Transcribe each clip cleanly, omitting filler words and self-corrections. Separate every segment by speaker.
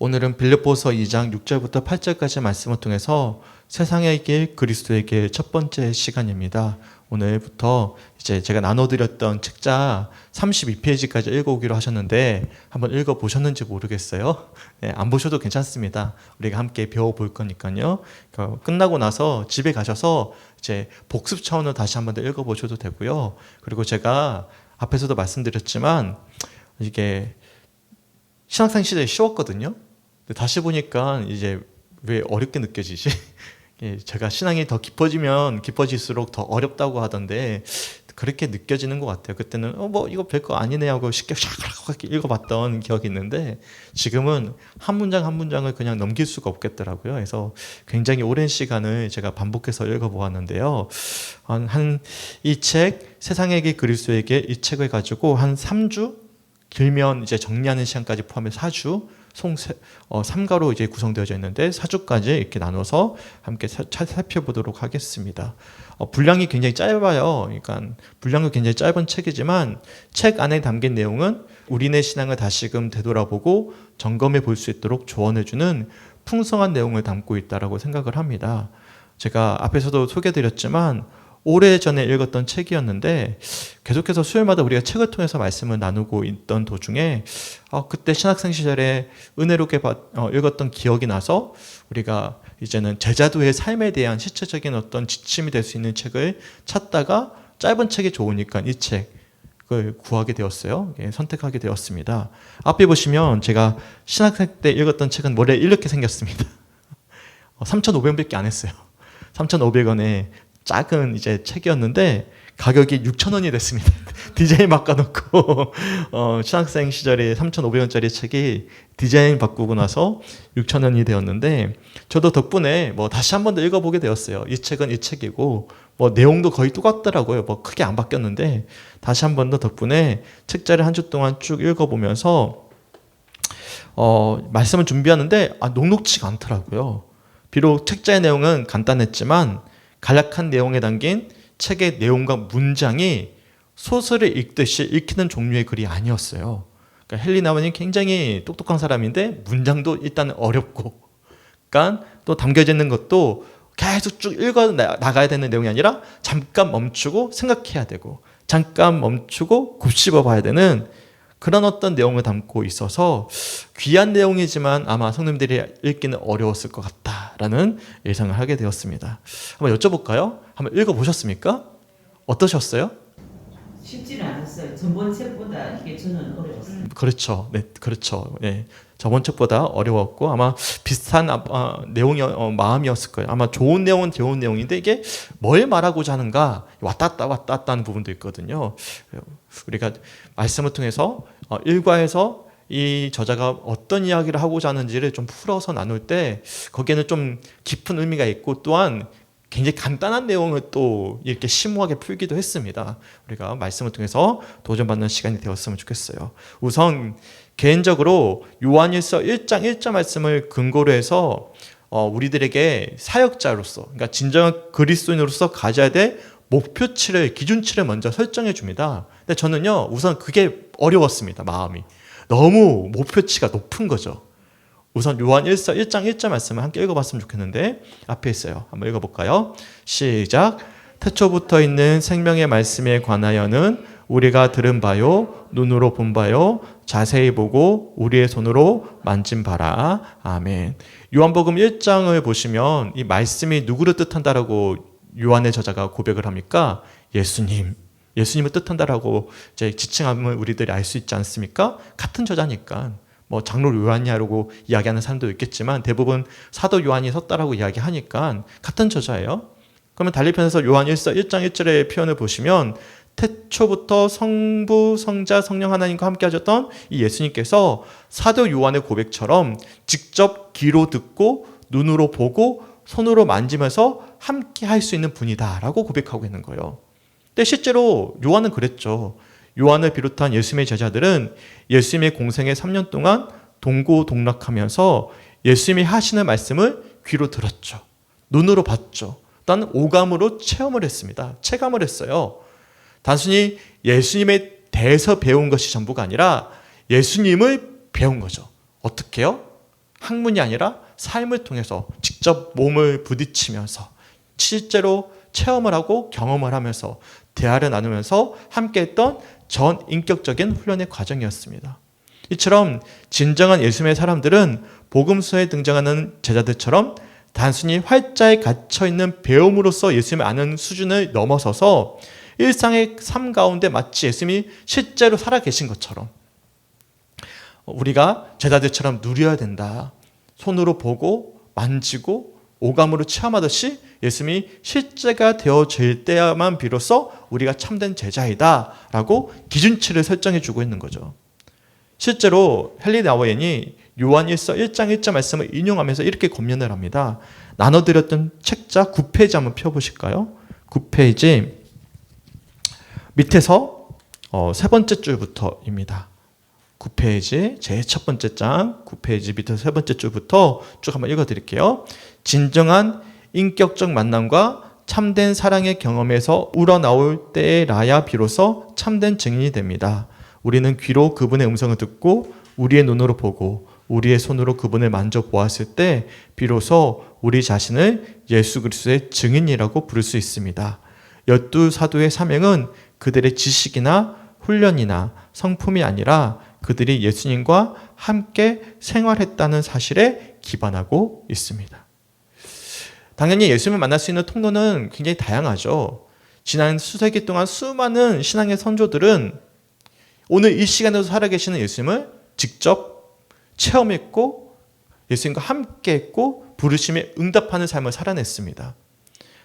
Speaker 1: 오늘은 빌립보서 2장 6절부터 8절까지 말씀을 통해서 세상의 길 그리스도의 길 첫 번째 시간입니다. 오늘부터 이제 제가 나눠드렸던 책자 32페이지까지 읽어오기로 하셨는데 한번 읽어보셨는지 모르겠어요. 네, 안 보셔도 괜찮습니다. 우리가 함께 배워볼 거니까요. 끝나고 나서 집에 가셔서 이제 복습 차원으로 다시 한번 더 읽어보셔도 되고요. 그리고 제가 앞에서도 말씀드렸지만 이게 신학생 시절에 쉬웠거든요. 근데 다시 보니까 이제 왜 어렵게 느껴지지? 제가 신앙이 더 깊어지면 깊어질수록 더 어렵다고 하던데 그렇게 느껴지는 것 같아요. 그때는 뭐 이거 별거 아니네 하고 쉽게 샥 읽어봤던 기억이 있는데 지금은 한 문장 한 문장을 그냥 넘길 수가 없겠더라고요. 그래서 굉장히 오랜 시간을 제가 반복해서 읽어보았는데요. 이 책 세상에게 그리스도에게 이 책을 가지고 한 3주 길면 이제 정리하는 시간까지 포함해서 4주 총 3가로 이제 구성되어져 있는데 4주까지 이렇게 나눠서 함께 살펴보도록 하겠습니다. 분량이 굉장히 짧아요. 그러니까 분량도 굉장히 짧은 책이지만 책 안에 담긴 내용은 우리네 신앙을 다시금 되돌아보고 점검해 볼 수 있도록 조언해주는 풍성한 내용을 담고 있다고 생각을 합니다. 제가 앞에서도 소개드렸지만 오래전에 읽었던 책이었는데 계속해서 수요일마다 우리가 책을 통해서 말씀을 나누고 있던 도중에 그때 신학생 시절에 은혜롭게 읽었던 기억이 나서 우리가 이제는 제자도의 삶에 대한 실체적인 어떤 지침이 될 수 있는 책을 찾다가 짧은 책이 좋으니까 이 책을 구하게 되었어요. 선택하게 되었습니다. 앞에 보시면 제가 신학생 때 읽었던 책은 원래 이렇게 생겼습니다. 3,500원밖에 안 했어요. 3,500원에 작은 이제 책이었는데 가격이 6,000원이 됐습니다. 디자인 바꿔놓고 신학생 시절에 3,500원짜리 책이 디자인 바꾸고 나서 6,000원이 되었는데 저도 덕분에 뭐 다시 한 번 더 읽어보게 되었어요. 이 책은 이 책이고 뭐 내용도 거의 똑같더라고요. 뭐 크게 안 바뀌었는데 다시 한 번 더 덕분에 책자를 한 주 동안 쭉 읽어보면서 말씀을 준비하는데 녹록지가 않더라고요. 비록 책자의 내용은 간단했지만 간략한 내용에 담긴 책의 내용과 문장이 소설을 읽듯이 읽히는 종류의 글이 아니었어요. 그러니까 헨리 나만이 굉장히 똑똑한 사람인데 문장도 일단 어렵고, 그러니까 또 담겨져 있는 것도 계속 쭉 읽어 나가야 되는 내용이 아니라 잠깐 멈추고 생각해야 되고, 잠깐 멈추고 곱씹어 봐야 되는 그런 어떤 내용을 담고 있어서 귀한 내용이지만 아마 성도님들이 읽기는 어려웠을 것 같다라는 예상을 하게 되었습니다. 한번 여쭤볼까요? 한번 읽어보셨습니까? 어떠셨어요?
Speaker 2: 쉽지는 않았어요. 전번 책보다 이게 저는 어려웠어요.
Speaker 1: 그렇죠. 네, 그렇죠. 네. 저번 책보다 어려웠고 아마 비슷한 내용이 마음이었을 거예요. 아마 좋은 내용은 좋은 내용인데 이게 뭘 말하고자 하는가 왔다 갔다 하는 부분도 있거든요. 우리가 말씀을 통해서 일과에서 이 저자가 어떤 이야기를 하고자 하는지를 좀 풀어서 나눌 때 거기에는 좀 깊은 의미가 있고 또한 굉장히 간단한 내용을 또 이렇게 심오하게 풀기도 했습니다. 우리가 말씀을 통해서 도전받는 시간이 되었으면 좋겠어요. 우선 개인적으로 요한일서 1장 1절 말씀을 근거로 해서 우리들에게 사역자로서, 그러니까 진정한 그리스도인으로서 가져야 될 목표치를, 기준치를 먼저 설정해 줍니다. 근데 저는요, 우선 그게 어려웠습니다. 마음이 너무 목표치가 높은 거죠. 우선 요한일서 1장 1절 말씀을 함께 읽어봤으면 좋겠는데 앞에 있어요. 한번 읽어볼까요? 시작. 태초부터 있는 생명의 말씀에 관하여는 우리가 들은 바요, 눈으로 본 바요, 자세히 보고 우리의 손으로 만진 바라. 아멘. 요한복음 1장을 보시면 이 말씀이 누구를 뜻한다라고 요한의 저자가 고백을 합니까? 예수님을 뜻한다라고 이제 지칭함을 우리들이 알 수 있지 않습니까? 같은 저자니까. 뭐 장로 요한이라고 이야기하는 사람도 있겠지만 대부분 사도 요한이 썼다라고 이야기하니까 같은 저자예요. 그러면 달리편에서 요한일서 1장 1절의 표현을 보시면 태초부터 성부, 성자, 성령 하나님과 함께 하셨던 이 예수님께서 사도 요한의 고백처럼 직접 귀로 듣고 눈으로 보고 손으로 만지면서 함께 할 수 있는 분이다라고 고백하고 있는 거예요. 근데 실제로 요한은 그랬죠. 요한을 비롯한 예수님의 제자들은 예수님의 공생의 3년 동안 동고동락하면서 예수님이 하시는 말씀을 귀로 들었죠. 눈으로 봤죠. 또한 오감으로 체험을 했습니다. 체감을 했어요. 단순히 예수님에 대해서 배운 것이 전부가 아니라 예수님을 배운 거죠. 어떻게요? 학문이 아니라 삶을 통해서 직접 몸을 부딪히면서 실제로 체험을 하고 경험을 하면서 대화를 나누면서 함께했던 전 인격적인 훈련의 과정이었습니다. 이처럼 진정한 예수님의 사람들은 복음서에 등장하는 제자들처럼 단순히 활자에 갇혀있는 배움으로써 예수님을 아는 수준을 넘어서서 일상의 삶 가운데 마치 예수님이 실제로 살아계신 것처럼 우리가 제자들처럼 누려야 된다. 손으로 보고 만지고 오감으로 체험하듯이 예수님이 실제가 되어질 때야만 비로소 우리가 참된 제자이다 라고 기준치를 설정해 주고 있는 거죠. 실제로 헨리 나우엔이 요한일서 1장 1절 말씀을 인용하면서 이렇게 권면을 합니다. 나눠드렸던 책자 9페이지 한번 펴보실까요? 9페이지 밑에서 세 번째 줄부터입니다. 9페이지 제일 첫 번째 장 9페이지 밑에서 세 번째 줄부터 쭉 한번 읽어드릴게요. 진정한 인격적 만남과 참된 사랑의 경험에서 우러나올 때라야 비로소 참된 증인이 됩니다. 우리는 귀로 그분의 음성을 듣고 우리의 눈으로 보고 우리의 손으로 그분을 만져보았을 때 비로소 우리 자신을 예수 그리스도의 증인이라고 부를 수 있습니다. 12사도의 사명은 그들의 지식이나 훈련이나 성품이 아니라 그들이 예수님과 함께 생활했다는 사실에 기반하고 있습니다. 당연히 예수님을 만날 수 있는 통로는 굉장히 다양하죠. 지난 수세기 동안 수많은 신앙의 선조들은 오늘 이 시간에도 살아계시는 예수님을 직접 체험했고 예수님과 함께했고 부르심에 응답하는 삶을 살아냈습니다.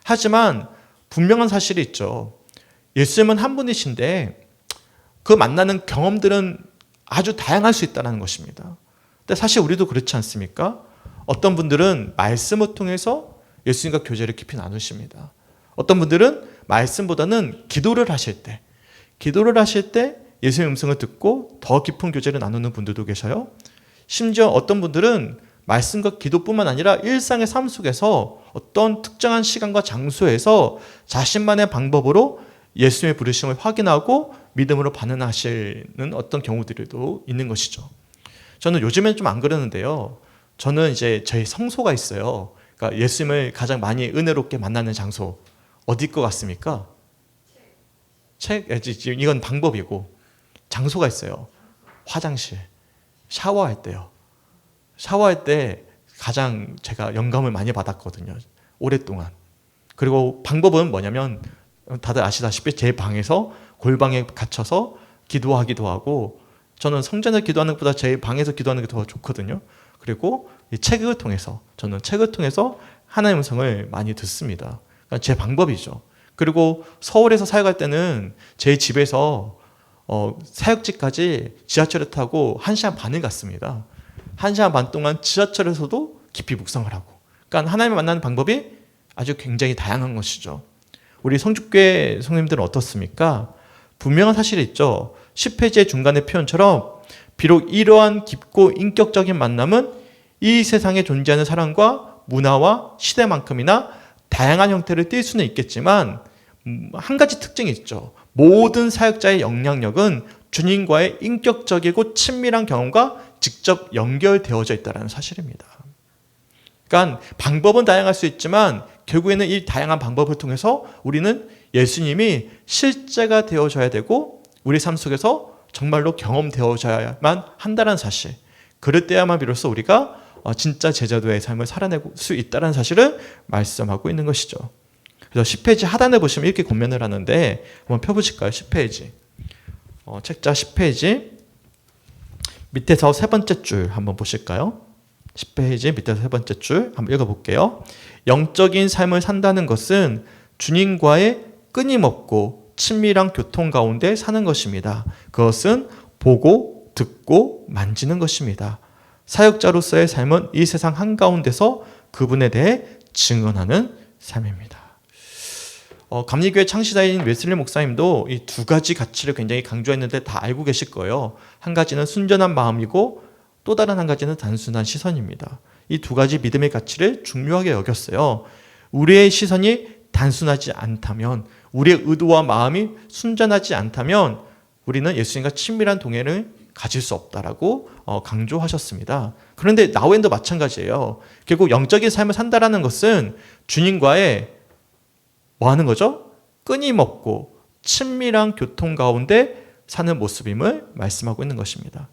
Speaker 1: 하지만 분명한 사실이 있죠. 예수님은 한 분이신데 그 만나는 경험들은 아주 다양할 수 있다는 것입니다. 근데 사실 우리도 그렇지 않습니까? 어떤 분들은 말씀을 통해서 예수님과 교제를 깊이 나누십니다. 어떤 분들은 말씀보다는 기도를 하실 때 예수님의 음성을 듣고 더 깊은 교제를 나누는 분들도 계셔요. 심지어 어떤 분들은 말씀과 기도뿐만 아니라 일상의 삶 속에서 어떤 특정한 시간과 장소에서 자신만의 방법으로 예수님의 부르심을 확인하고 믿음으로 반응하시는 어떤 경우들도 있는 것이죠. 저는 요즘엔 좀 안 그러는데요. 저는 이제 저희 성소가 있어요. 그러니까 예수님을 가장 많이 은혜롭게 만나는 장소 어디일 것 같습니까? 이건 방법이고 장소가 있어요. 화장실. 샤워할 때요. 샤워할 때 가장 제가 영감을 많이 받았거든요. 오랫동안. 그리고 방법은 뭐냐면 다들 아시다시피 제 방에서 골방에 갇혀서 기도하기도 하고 저는 성전에서 기도하는 것보다 제 방에서 기도하는 게 더 좋거든요. 그리고 이 저는 책을 통해서 하나님의 음성을 많이 듣습니다. 그러니까 제 방법이죠. 그리고 서울에서 사역할 때는 제 집에서 사역지까지 지하철을 타고 1시간 반을 갔습니다. 1시간 반 동안 지하철에서도 깊이 묵상을 하고. 그러니까 하나님을 만나는 방법이 아주 굉장히 다양한 것이죠. 우리 성주교회 성님들은 어떻습니까? 분명한 사실이 있죠. 10페이지의 중간의 표현처럼 비록 이러한 깊고 인격적인 만남은 이 세상에 존재하는 사람과 문화와 시대만큼이나 다양한 형태를 띌 수는 있겠지만 한 가지 특징이 있죠. 모든 사역자의 영향력은 주님과의 인격적이고 친밀한 경험과 직접 연결되어져 있다는 사실입니다. 그러니까 방법은 다양할 수 있지만 결국에는 이 다양한 방법을 통해서 우리는 예수님이 실제가 되어져야 되고 우리 삶 속에서 정말로 경험되어져야만 한다는 사실. 그럴 때야만 비로소 우리가 진짜 제자도의 삶을 살아낼 수 있다는 사실을 말씀하고 있는 것이죠. 그래서 10페이지 하단에 보시면 이렇게 권면을 하는데 한번 펴보실까요? 10페이지. 책자 10페이지 밑에서 세 번째 줄 한번 보실까요? 10페이지 밑에서 세 번째 줄 한번 읽어볼게요. 영적인 삶을 산다는 것은 주님과의 끊임없고 친밀한 교통 가운데 사는 것입니다. 그것은 보고 듣고 만지는 것입니다. 사역자로서의 삶은 이 세상 한가운데서 그분에 대해 증언하는 삶입니다. 감리교회 창시자인 웨슬리 목사님도 이 두 가지 가치를 굉장히 강조했는데 다 알고 계실 거예요. 한 가지는 순전한 마음이고 또 다른 한 가지는 단순한 시선입니다. 이 두 가지 믿음의 가치를 중요하게 여겼어요. 우리의 시선이 단순하지 않다면, 우리의 의도와 마음이 순전하지 않다면 우리는 예수님과 친밀한 동행을 가질 수 없다라고 강조하셨습니다. 그런데 나우엔도 마찬가지예요. 결국 영적인 삶을 산다라는 것은 주님과의 뭐 하는 거죠? 끊임없고 친밀한 교통 가운데 사는 모습임을 말씀하고 있는 것입니다.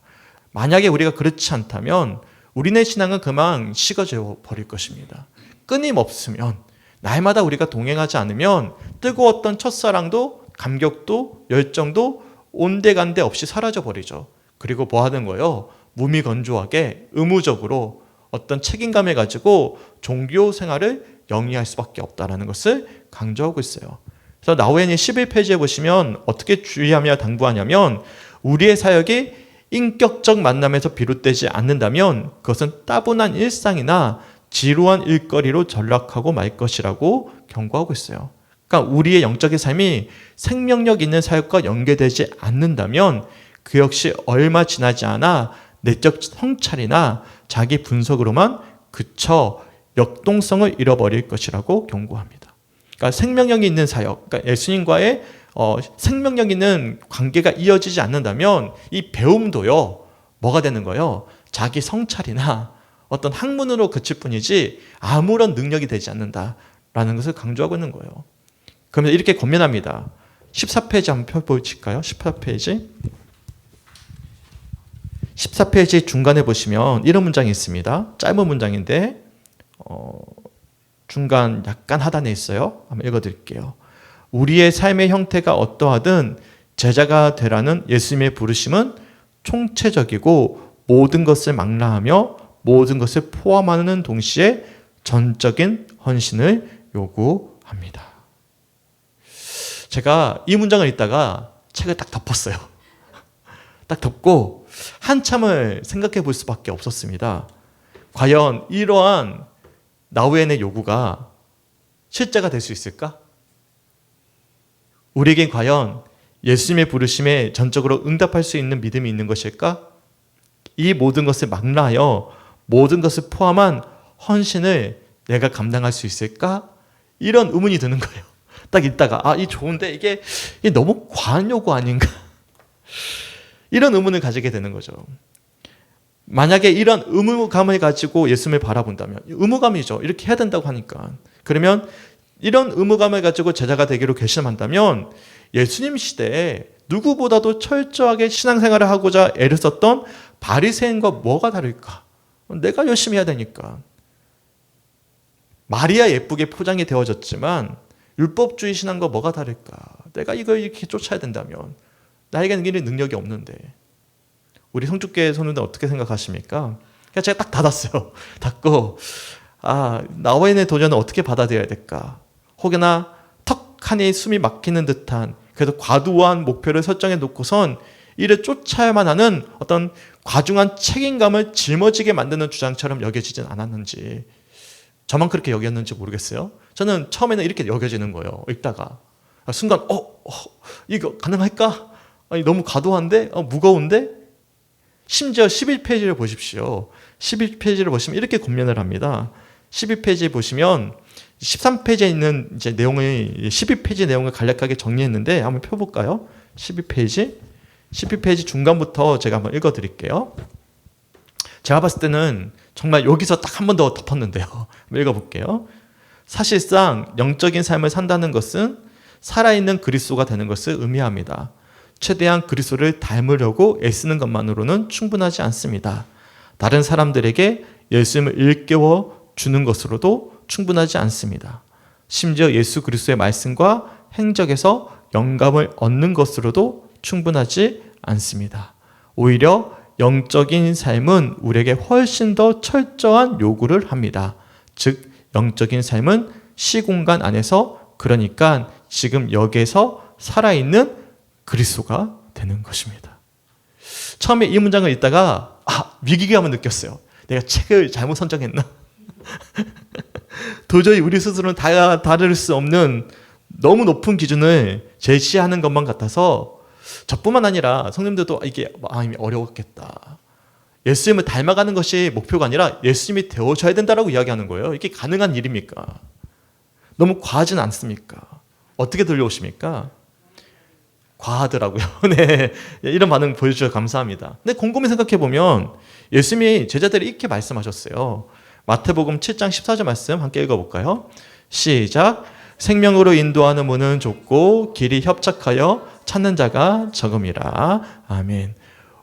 Speaker 1: 만약에 우리가 그렇지 않다면 우리네 신앙은 그만 식어져 버릴 것입니다. 끊임없으면, 날마다 우리가 동행하지 않으면 뜨거웠던 첫사랑도 감격도 열정도 온데간데 없이 사라져 버리죠. 그리고 뭐 하는 거예요? 무미건조하게 의무적으로 어떤 책임감을 가지고 종교 생활을 영위할 수밖에 없다는 것을 강조하고 있어요. 그래서 나우엔이 11페이지에 보시면 어떻게 주의하며 당부하냐면, 우리의 사역이 인격적 만남에서 비롯되지 않는다면 그것은 따분한 일상이나 지루한 일거리로 전락하고 말 것이라고 경고하고 있어요. 그러니까 우리의 영적인 삶이 생명력 있는 사역과 연계되지 않는다면 그 역시 얼마 지나지 않아 내적 성찰이나 자기 분석으로만 그쳐 역동성을 잃어버릴 것이라고 경고합니다. 그러니까 생명력이 있는 사역, 그러니까 예수님과의 생명력 있는 관계가 이어지지 않는다면 이 배움도요, 뭐가 되는 거예요? 자기 성찰이나 어떤 학문으로 그칠 뿐이지 아무런 능력이 되지 않는다라는 것을 강조하고 있는 거예요. 그러면 이렇게 권면합니다. 14페이지 한번 펴보실까요? 14페이지. 14페이지 중간에 보시면 이런 문장이 있습니다. 짧은 문장인데 중간 약간 하단에 있어요. 한번 읽어드릴게요. 우리의 삶의 형태가 어떠하든 제자가 되라는 예수님의 부르심은 총체적이고 모든 것을 망라하며 모든 것을 포함하는 동시에 전적인 헌신을 요구합니다. 제가 이 문장을 읽다가 책을 딱 덮었어요. 딱 덮고 한참을 생각해 볼 수밖에 없었습니다. 과연 이러한 나우엔의 요구가 실제가 될 수 있을까? 우리에겐 과연 예수님의 부르심에 전적으로 응답할 수 있는 믿음이 있는 것일까? 이 모든 것을 망라하여 모든 것을 포함한 헌신을 내가 감당할 수 있을까? 이런 의문이 드는 거예요. 딱 읽다가 이 좋은데 이게 너무 과한 요구 아닌가? 이런 의문을 가지게 되는 거죠. 만약에 이런 의무감을 가지고 예수님을 바라본다면, 의무감이죠. 이렇게 해야 된다고 하니까. 그러면 이런 의무감을 가지고 제자가 되기로 결심한다면 예수님 시대에 누구보다도 철저하게 신앙생활을 하고자 애를 썼던 바리새인과 뭐가 다를까? 내가 열심히 해야 되니까. 말이야 예쁘게 포장이 되어졌지만 율법주의 신앙과 뭐가 다를까? 내가 이걸 이렇게 쫓아야 된다면 나에게는 이런 능력이 없는데. 우리 성축교회 성도들 어떻게 생각하십니까? 그냥 제가 딱 닫았어요. 닫고 나우엔의 도전을 어떻게 받아들여야 될까? 혹여나 턱하니 숨이 막히는 듯한 그래도 과도한 목표를 설정해 놓고선 이를 쫓아야만 하는 어떤 과중한 책임감을 짊어지게 만드는 주장처럼 여겨지진 않았는지, 저만 그렇게 여겼는지 모르겠어요. 저는 처음에는 이렇게 여겨지는 거예요. 읽다가 순간 이거 가능할까? 아니, 너무 과도한데? 무거운데? 심지어 11페이지를 보십시오. 11페이지를 보시면 이렇게 권면을 합니다. 12페이지에 보시면 13페이지에 있는 이제 내용을 12페이지 내용을 간략하게 정리했는데 한번 펴볼까요? 12페이지 중간부터 제가 한번 읽어드릴게요. 제가 봤을 때는 정말 여기서 딱 한 번 더 덮었는데요. 한번 읽어볼게요. 사실상 영적인 삶을 산다는 것은 살아있는 그리스도가 되는 것을 의미합니다. 최대한 그리스도를 닮으려고 애쓰는 것만으로는 충분하지 않습니다. 다른 사람들에게 예수님을 일깨워 주는 것으로도 충분하지 않습니다. 심지어 예수 그리스도의 말씀과 행적에서 영감을 얻는 것으로도 충분하지 않습니다. 오히려 영적인 삶은 우리에게 훨씬 더 철저한 요구를 합니다. 즉 영적인 삶은 시공간 안에서, 그러니까 지금 여기에서 살아있는 그리스도가 되는 것입니다. 처음에 이 문장을 읽다가 위기감을 느꼈어요. 내가 책을 잘못 선정했나? 도저히 우리 스스로는 다룰 수 없는 너무 높은 기준을 제시하는 것만 같아서, 저뿐만 아니라 성님들도 이게 어려웠겠다. 예수님을 닮아가는 것이 목표가 아니라 예수님이 되어져야 된다라고 이야기하는 거예요. 이게 가능한 일입니까? 너무 과하진 않습니까? 어떻게 들려오십니까? 과하더라고요. 네. 이런 반응 보여주셔서 감사합니다. 근데 곰곰이 생각해 보면 예수님이 제자들이 이렇게 말씀하셨어요. 마태복음 7장 14절 말씀 함께 읽어볼까요? 시작. 생명으로 인도하는 문은 좁고 길이 협착하여 찾는 자가 적음이라. 아멘.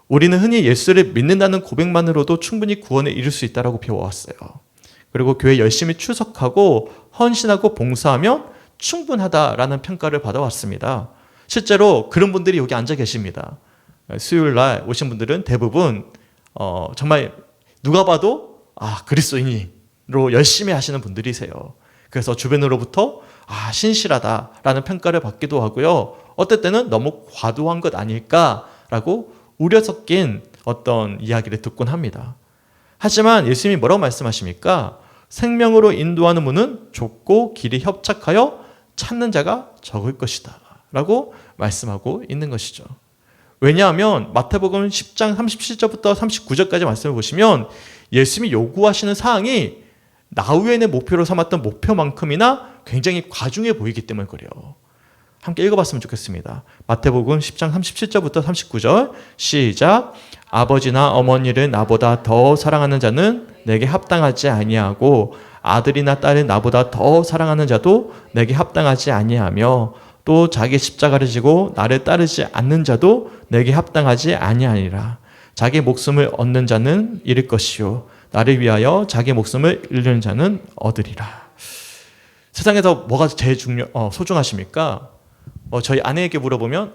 Speaker 1: 우리는 흔히 예수를 믿는다는 고백만으로도 충분히 구원에 이를 수 있다고 배워왔어요. 그리고 교회 열심히 출석하고 헌신하고 봉사하면 충분하다라는 평가를 받아왔습니다. 실제로 그런 분들이 여기 앉아 계십니다. 수요일 날 오신 분들은 대부분 정말 누가 봐도 그리스도인으로 열심히 하시는 분들이세요. 그래서 주변으로부터 신실하다라는 평가를 받기도 하고요. 어떨 때는 너무 과도한 것 아닐까라고 우려 섞인 어떤 이야기를 듣곤 합니다. 하지만 예수님이 뭐라고 말씀하십니까? 생명으로 인도하는 문은 좁고 길이 협착하여 찾는 자가 적을 것이다 라고 말씀하고 있는 것이죠. 왜냐하면 마태복음 10장 37절부터 39절까지 말씀을 보시면 예수님이 요구하시는 사항이 나후엔의 목표로 삼았던 목표만큼이나 굉장히 과중해 보이기 때문에 그래요. 함께 읽어봤으면 좋겠습니다. 마태복음 10장 37절부터 39절 시작. 아버지나 어머니를 나보다 더 사랑하는 자는 내게 합당하지 아니하고 아들이나 딸을 나보다 더 사랑하는 자도 내게 합당하지 아니하며 또 자기 십자가를 지고 나를 따르지 않는 자도 내게 합당하지 아니하니라. 자기 목숨을 얻는 자는 잃을 것이요 나를 위하여 자기 목숨을 잃는 자는 얻으리라. 세상에서 뭐가 제일 소중하십니까? 저희 아내에게 물어보면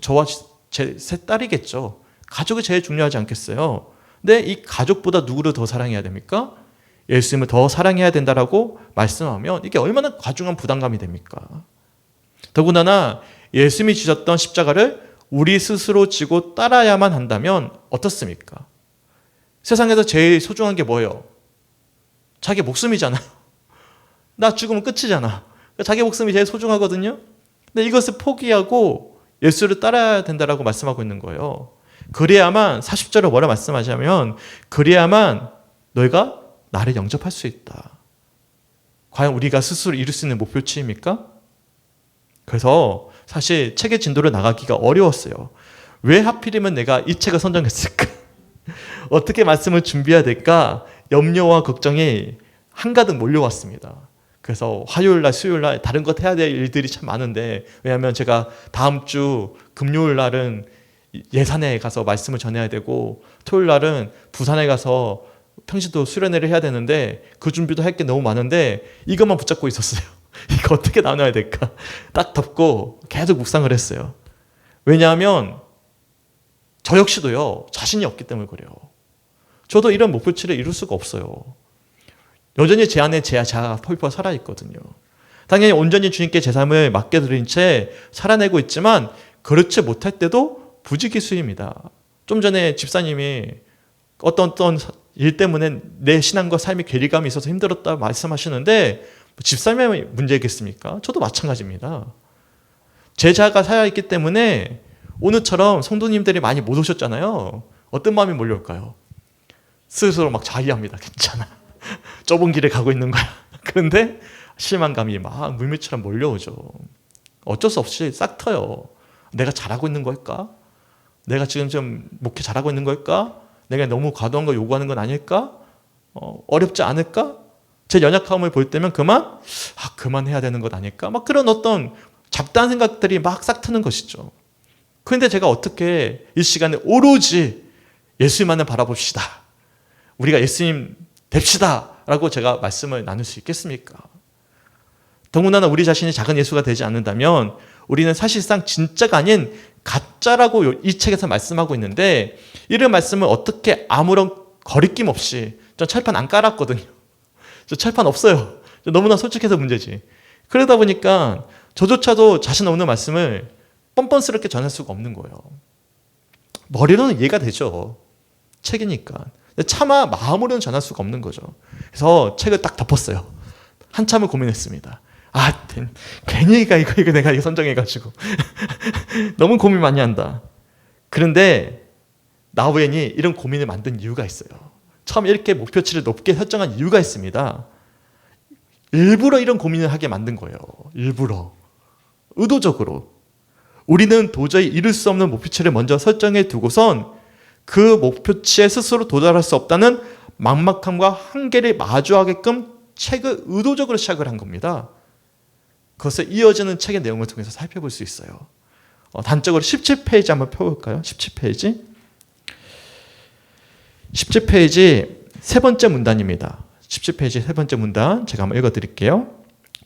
Speaker 1: 저와 제 세 딸이겠죠. 가족이 제일 중요하지 않겠어요? 근데 이 가족보다 누구를 더 사랑해야 됩니까? 예수님을 더 사랑해야 된다라고 말씀하면 이게 얼마나 과중한 부담감이 됩니까? 더군다나 예수님이 지셨던 십자가를 우리 스스로 지고 따라야만 한다면 어떻습니까? 세상에서 제일 소중한 게 뭐예요? 자기 목숨이잖아요. 나 죽으면 끝이잖아. 자기 목숨이 제일 소중하거든요. 근데 이것을 포기하고 예수를 따라야 된다라고 말씀하고 있는 거예요. 그래야만 40절에 뭐라 말씀하시냐면 그래야만 너희가 나를 영접할 수 있다. 과연 우리가 스스로 이룰 수 있는 목표치입니까? 그래서 사실 책의 진도를 나가기가 어려웠어요. 왜 하필이면 내가 이 책을 선정했을까? 어떻게 말씀을 준비해야 될까? 염려와 걱정이 한가득 몰려왔습니다. 그래서 화요일날, 수요일날 다른 것 해야 될 일들이 참 많은데 왜냐하면 제가 다음 주 금요일날은 예산에 가서 말씀을 전해야 되고 토요일날은 부산에 가서 평시도 수련회를 해야 되는데 그 준비도 할 게 너무 많은데 이것만 붙잡고 있었어요. 이거 어떻게 나눠야 될까? 딱 덮고 계속 묵상을 했어요. 왜냐하면 저 역시도요 자신이 없기 때문에 그래요. 저도 이런 목표치를 이룰 수가 없어요. 여전히 제 안에 제 자아가 펄펄 살아있거든요. 당연히 온전히 주님께 제 삶을 맡겨드린 채 살아내고 있지만 그렇지 못할 때도 부지기수입니다. 좀 전에 집사님이 어떤 일 때문에 내 신앙과 삶의 괴리감이 있어서 힘들었다 말씀하시는데 집사님의 문제겠습니까? 저도 마찬가지입니다. 제 자아가 살아있기 때문에 오늘처럼 성도님들이 많이 못 오셨잖아요. 어떤 마음이 몰려올까요? 스스로 막 자의합니다. 괜찮아. 좁은 길에 가고 있는 거야. 그런데 실망감이 막 물밀처럼 몰려오죠. 어쩔 수 없이 싹 터요. 내가 잘하고 있는 걸까? 내가 지금 좀 목회 잘하고 있는 걸까? 내가 너무 과도한 거 요구하는 건 아닐까? 어렵지 않을까? 제 연약함을 볼 때면 그만해야 되는 것 아닐까? 막 그런 어떤 잡다한 생각들이 막 싹 트는 것이죠. 그런데 제가 어떻게 이 시간에 오로지 예수님만을 바라봅시다. 우리가 예수님 됩시다. 라고 제가 말씀을 나눌 수 있겠습니까? 더군다나 우리 자신이 작은 예수가 되지 않는다면 우리는 사실상 진짜가 아닌 가짜라고 이 책에서 말씀하고 있는데 이런 말씀을 어떻게 아무런 거리낌 없이 전 철판 안 깔았거든요. 저 철판 없어요. 너무나 솔직해서 문제지. 그러다 보니까 저조차도 자신 없는 말씀을 뻔뻔스럽게 전할 수가 없는 거예요. 머리로는 이해가 되죠. 책이니까. 차마 마음으로는 전할 수가 없는 거죠. 그래서 책을 딱 덮었어요. 한참을 고민했습니다. 괜히 이거 내가 이거 선정해가지고 너무 고민 많이 한다. 그런데 나우엔이 이런 고민을 만든 이유가 있어요. 처음 이렇게 목표치를 높게 설정한 이유가 있습니다. 일부러 이런 고민을 하게 만든 거예요. 일부러. 의도적으로. 우리는 도저히 이룰 수 없는 목표치를 먼저 설정해 두고선 그 목표치에 스스로 도달할 수 없다는 막막함과 한계를 마주하게끔 책을 의도적으로 시작을 한 겁니다. 그것을 이어지는 책의 내용을 통해서 살펴볼 수 있어요. 단적으로 17페이지 한번 펴볼까요? 17페이지. 17페이지 세 번째 문단입니다. 17페이지 세 번째 문단 제가 한번 읽어드릴게요.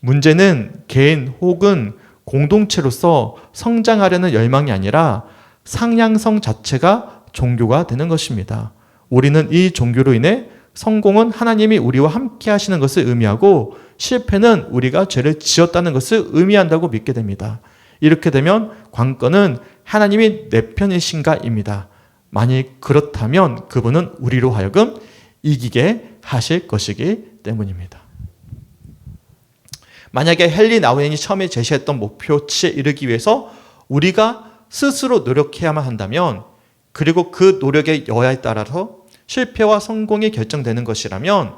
Speaker 1: 문제는 개인 혹은 공동체로서 성장하려는 열망이 아니라 상향성 자체가 종교가 되는 것입니다. 우리는 이 종교로 인해 성공은 하나님이 우리와 함께 하시는 것을 의미하고 실패는 우리가 죄를 지었다는 것을 의미한다고 믿게 됩니다. 이렇게 되면 관건은 하나님이 내 편이신가입니다. 만일 그렇다면 그분은 우리로 하여금 이기게 하실 것이기 때문입니다. 만약에 헨리 나우엔이 처음에 제시했던 목표치에 이르기 위해서 우리가 스스로 노력해야만 한다면, 그리고 그 노력의 여하에 따라서 실패와 성공이 결정되는 것이라면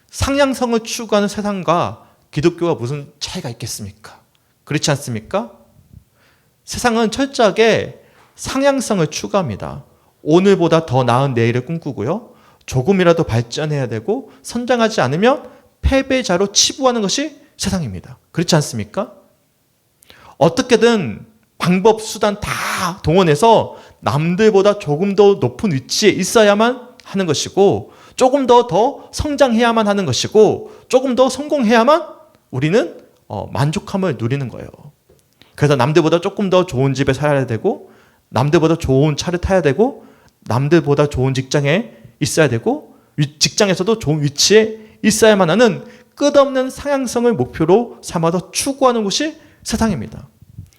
Speaker 1: 상향성을 추구하는 세상과 기독교가 무슨 차이가 있겠습니까? 그렇지 않습니까? 세상은 철저하게 상향성을 추구합니다. 오늘보다 더 나은 내일을 꿈꾸고요. 조금이라도 발전해야 되고 성장하지 않으면 패배자로 치부하는 것이 세상입니다. 그렇지 않습니까? 어떻게든 방법, 수단 다 동원해서 남들보다 조금 더 높은 위치에 있어야만 하는 것이고, 조금 더 성장해야만 하는 것이고, 조금 더 성공해야만 우리는 만족함을 누리는 거예요. 그래서 남들보다 조금 더 좋은 집에 살아야 되고, 남들보다 좋은 차를 타야 되고, 남들보다 좋은 직장에 있어야 되고, 직장에서도 좋은 위치에 있어야만 하는 끝없는 상향성을 목표로 삼아서 추구하는 것이 세상입니다.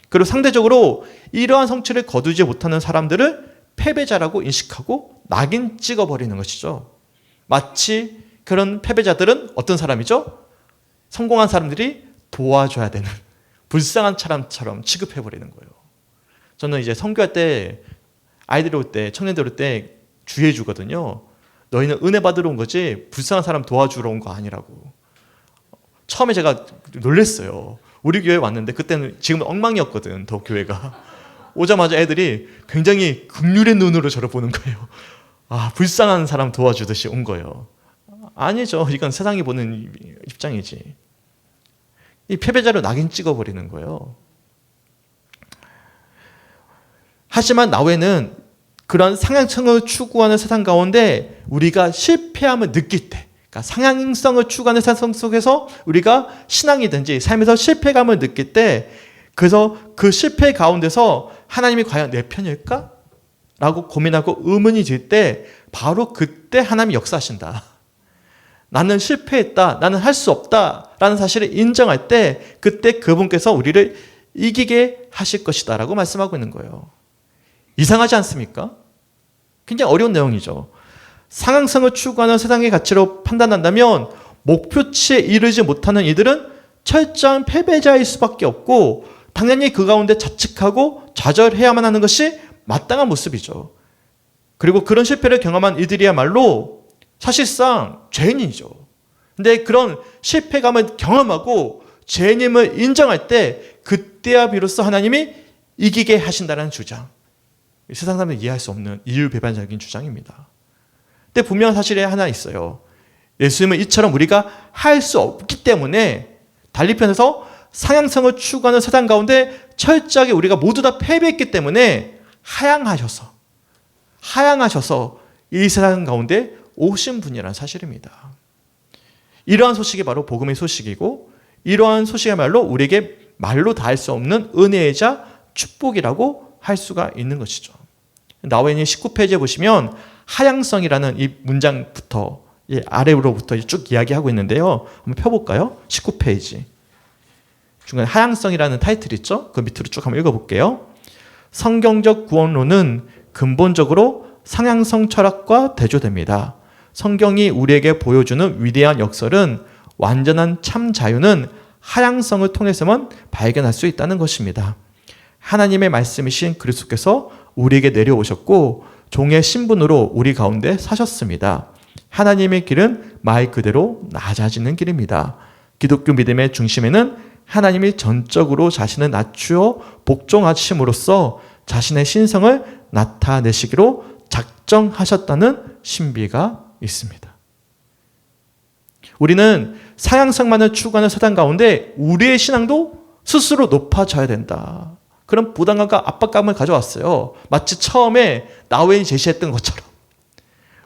Speaker 1: 그리고 상대적으로 이러한 성취를 거두지 못하는 사람들을 패배자라고 인식하고 낙인 찍어버리는 것이죠. 마치 그런 패배자들은 어떤 사람이죠? 성공한 사람들이 도와줘야 되는 불쌍한 사람처럼 취급해버리는 거예요. 저는 이제 선교할 때 아이들이 올 때, 청년들 올 때 주의해 주거든요. 너희는 은혜 받으러 온 거지 불쌍한 사람 도와주러 온 거 아니라고. 처음에 제가 놀랐어요. 우리 교회 왔는데 그때는 지금 엉망이었거든, 더 교회가. 오자마자 애들이 굉장히 긍휼의 눈으로 저를 보는 거예요. 아, 불쌍한 사람 도와주듯이 온 거예요. 아니죠. 이건 세상이 보는 입장이지. 이 패배자로 낙인 찍어버리는 거예요. 하지만 나웨는 그런 상향성을 추구하는 세상 가운데 우리가 실패함을 느낄 때, 그러니까 상향성을 추구하는 세상 속에서 우리가 신앙이든지 삶에서 실패감을 느낄 때, 그래서 그 실패 가운데서 하나님이 과연 내 편일까? 라고 고민하고 의문이 들 때 바로 그때 하나님이 역사하신다. 나는 실패했다. 나는 할 수 없다. 라는 사실을 인정할 때 그때 그분께서 우리를 이기게 하실 것이다. 라고 말씀하고 있는 거예요. 이상하지 않습니까? 굉장히 어려운 내용이죠. 상향성을 추구하는 세상의 가치로 판단한다면 목표치에 이르지 못하는 이들은 철저한 패배자일 수밖에 없고, 당연히 그 가운데 자책하고 좌절해야만 하는 것이 마땅한 모습이죠. 그리고 그런 실패를 경험한 이들이야말로 사실상 죄인이죠. 근데 그런 실패감을 경험하고 죄인임을 인정할 때 그때야 비로소 하나님이 이기게 하신다는 주장. 세상 사람들이 이해할 수 없는 이율배반적인 주장입니다. 근데 분명한 사실이 하나 있어요. 예수님은 이처럼 우리가 할 수 없기 때문에 달리 편에서 상향성을 추구하는 세상 가운데 철저하게 우리가 모두 다 패배했기 때문에 하향하셔서 이 세상 가운데 오신 분이라는 사실입니다. 이러한 소식이 바로 복음의 소식이고, 이러한 소식이야말로 우리에게 말로 다 할 수 없는 은혜이자 축복이라고 할 수가 있는 것이죠. 나웨니 19페이지에 보시면 하향성이라는 이 문장부터 아래로부터 쭉 이야기하고 있는데요. 한번 펴볼까요? 19페이지. 중간에 하향성이라는 타이틀이 있죠? 그 밑으로 쭉 한번 읽어볼게요. 성경적 구원론은 근본적으로 상향성 철학과 대조됩니다. 성경이 우리에게 보여주는 위대한 역설은 완전한 참 자유는 하향성을 통해서만 발견할 수 있다는 것입니다. 하나님의 말씀이신 그리스도께서 우리에게 내려오셨고 종의 신분으로 우리 가운데 사셨습니다. 하나님의 길은 말 그대로 낮아지는 길입니다. 기독교 믿음의 중심에는 하나님이 전적으로 자신을 낮추어 복종하심으로써 자신의 신성을 나타내시기로 작정하셨다는 신비가 있습니다. 우리는 사양성만을 추구하는 세상 가운데 우리의 신앙도 스스로 높아져야 된다. 그런 부담감과 압박감을 가져왔어요. 마치 처음에 나웨이 제시했던 것처럼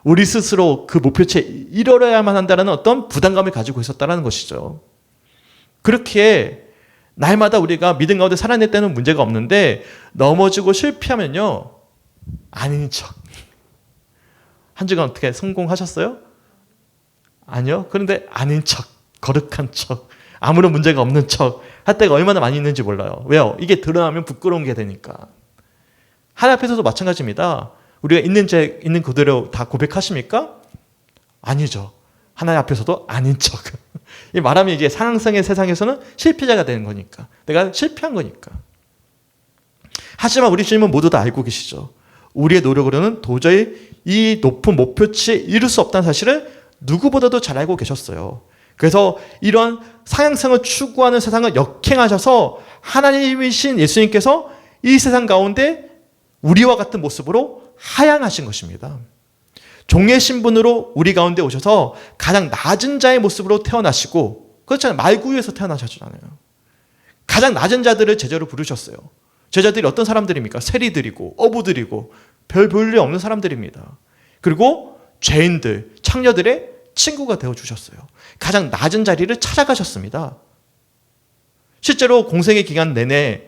Speaker 1: 우리 스스로 그 목표치에 이르러야만 한다는 어떤 부담감을 가지고 있었다는 것이죠. 그렇게 날마다 우리가 믿음 가운데 살아낼 때는 문제가 없는데 넘어지고 실패하면요, 아닌 척. 한 주간 어떻게 성공하셨어요? 아니요. 그런데 아닌 척, 거룩한 척, 아무런 문제가 없는 척 할 때가 얼마나 많이 있는지 몰라요. 왜요? 이게 드러나면 부끄러운 게 되니까. 하나님 앞에서도 마찬가지입니다. 우리가 있는 그대로 다 고백하십니까? 아니죠. 하나님 앞에서도 아닌 척. 이 말하면 이제 상황성의 세상에서는 실패자가 되는 거니까. 내가 실패한 거니까. 하지만 우리 주님은 모두 다 알고 계시죠. 우리의 노력으로는 도저히 이 높은 목표치에 이룰 수 없다는 사실을 누구보다도 잘 알고 계셨어요. 그래서 이런 상향성을 추구하는 세상을 역행하셔서 하나님이신 예수님께서 이 세상 가운데 우리와 같은 모습으로 하향하신 것입니다. 종의 신분으로 우리 가운데 오셔서 가장 낮은 자의 모습으로 태어나시고, 그렇잖아요. 말구유에서 태어나셨잖아요. 가장 낮은 자들을 제자로 부르셨어요. 제자들이 어떤 사람들입니까? 세리들이고 어부들이고 별 볼일 없는 사람들입니다. 그리고 죄인들, 창녀들의 친구가 되어주셨어요. 가장 낮은 자리를 찾아가셨습니다. 실제로 공생의 기간 내내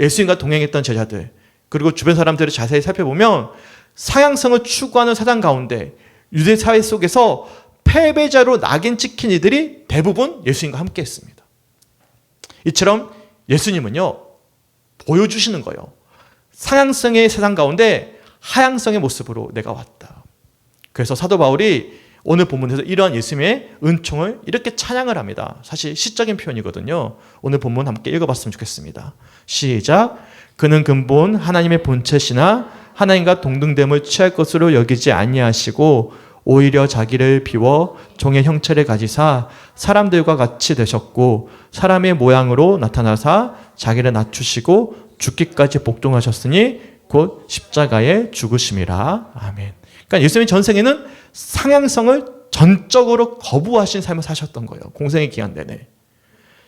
Speaker 1: 예수님과 동행했던 제자들, 그리고 주변 사람들을 자세히 살펴보면 상향성을 추구하는 사상 가운데 유대 사회 속에서 패배자로 낙인 찍힌 이들이 대부분 예수님과 함께 했습니다. 이처럼 예수님은요, 보여주시는 거예요. 상향성의 세상 가운데 하향성의 모습으로 내가 왔다. 그래서 사도 바울이 오늘 본문에서 이러한 예수님의 은총을 이렇게 찬양을 합니다. 사실 시적인 표현이거든요. 오늘 본문 함께 읽어봤으면 좋겠습니다. 시작. 그는 근본 하나님의 본체시나 하나님과 동등됨을 취할 것으로 여기지 아니하시고 오히려 자기를 비워 종의 형체를 가지사 사람들과 같이 되셨고 사람의 모양으로 나타나사 자기를 낮추시고 죽기까지 복종하셨으니 곧 십자가에 죽으심이라. 아멘. 그러니까 예수님이 전생에는 상향성을 전적으로 거부하신 삶을 사셨던 거예요. 공생의 기간 내내.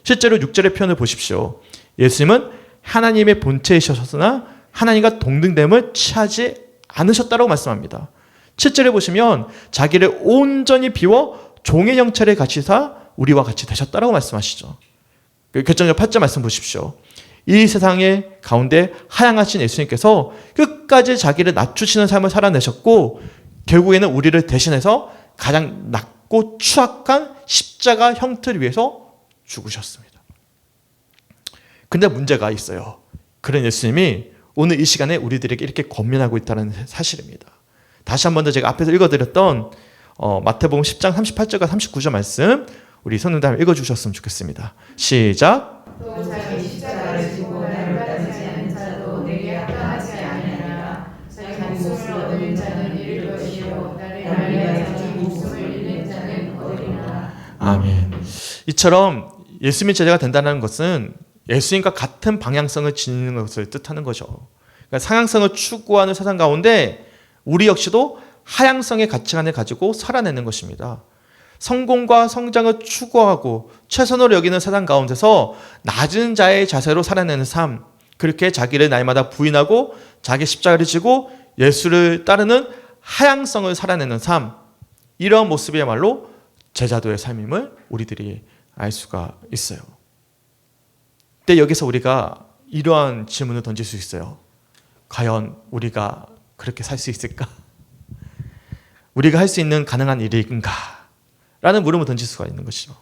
Speaker 1: 실제로 6절의 표현을 보십시오. 예수님은 하나님의 본체이셨으나 하나님과 동등됨을 취하지 않으셨다고 말씀합니다. 7절에 보시면 자기를 온전히 비워 종의 형체를 가지사 우리와 같이 되셨다고 말씀하시죠. 결정적 8절 말씀 보십시오. 이 세상의 가운데 하향하신 예수님께서 끝까지 자기를 낮추시는 삶을 살아내셨고 결국에는 우리를 대신해서 가장 낮고 추악한 십자가 형태를 위해서 죽으셨습니다. 근데 문제가 있어요. 그런 예수님이 오늘 이 시간에 우리들에게 이렇게 권면하고 있다는 사실입니다. 다시 한 번 더 제가 앞에서 읽어드렸던 마태복음 10장 38절과 39절 말씀 우리 성도님 읽어주셨으면 좋겠습니다. 시작.
Speaker 3: 또 자기 십자가를 지고 나를 따르지 않는 자도 내게 합당하지 아니하리라. 자기 목숨을 얻는 자는 잃을 것이요 나를 위하여 자기 목숨을 잃는 자는 얻으리라.
Speaker 1: 아멘. 이처럼 예수님의 제자가 된다는 것은 예수님과 같은 방향성을 지니는 것을 뜻하는 거죠. 그러니까 상향성을 추구하는 세상 가운데 우리 역시도 하향성의 가치관을 가지고 살아내는 것입니다. 성공과 성장을 추구하고 최선으로 여기는 세상 가운데서 낮은 자의 자세로 살아내는 삶, 그렇게 자기를 날마다 부인하고 자기 십자가를 지고 예수를 따르는 하향성을 살아내는 삶, 이러한 모습이야말로 제자도의 삶임을 우리들이 알 수가 있어요. 근데 여기서 우리가 이러한 질문을 던질 수 있어요. 과연 우리가 그렇게 살 수 있을까? 우리가 할 수 있는 가능한 일인가? 라는 물음을 던질 수가 있는 것이죠.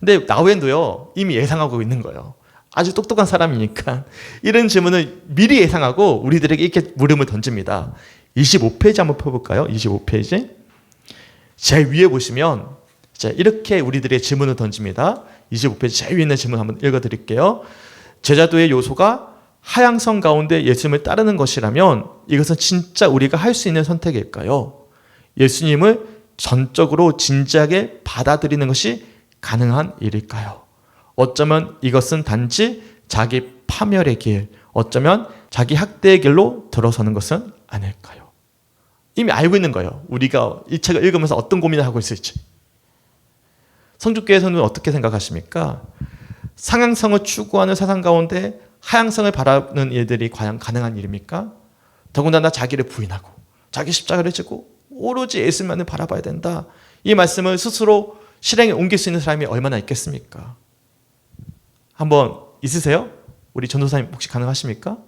Speaker 1: 근데 나우엔도요, 이미 예상하고 있는 거예요. 아주 똑똑한 사람이니까 이런 질문을 미리 예상하고 우리들에게 이렇게 물음을 던집니다. 25페이지 한번 펴볼까요? 25페이지. 제일 위에 보시면 이렇게 우리들의 질문을 던집니다. 25페이지 제일 위에 있는 질문 한번 읽어드릴게요. 제자도의 요소가 하향성 가운데 예수님을 따르는 것이라면 이것은 진짜 우리가 할 수 있는 선택일까요? 예수님을 전적으로 진지하게 받아들이는 것이 가능한 일일까요? 어쩌면 이것은 단지 자기 파멸의 길, 어쩌면 자기 학대의 길로 들어서는 것은 아닐까요? 이미 알고 있는 거예요. 우리가 이 책을 읽으면서 어떤 고민을 하고 있을지. 성주교회에서는 어떻게 생각하십니까? 상향성을 추구하는 세상 가운데 하향성을 바라는 일들이 과연 가능한 일입니까? 더군다나 자기를 부인하고 자기 십자가를 지고 오로지 예수만을 바라봐야 된다. 이 말씀을 스스로 실행에 옮길 수 있는 사람이 얼마나 있겠습니까? 한번 있으세요? 우리 전도사님 혹시 가능하십니까?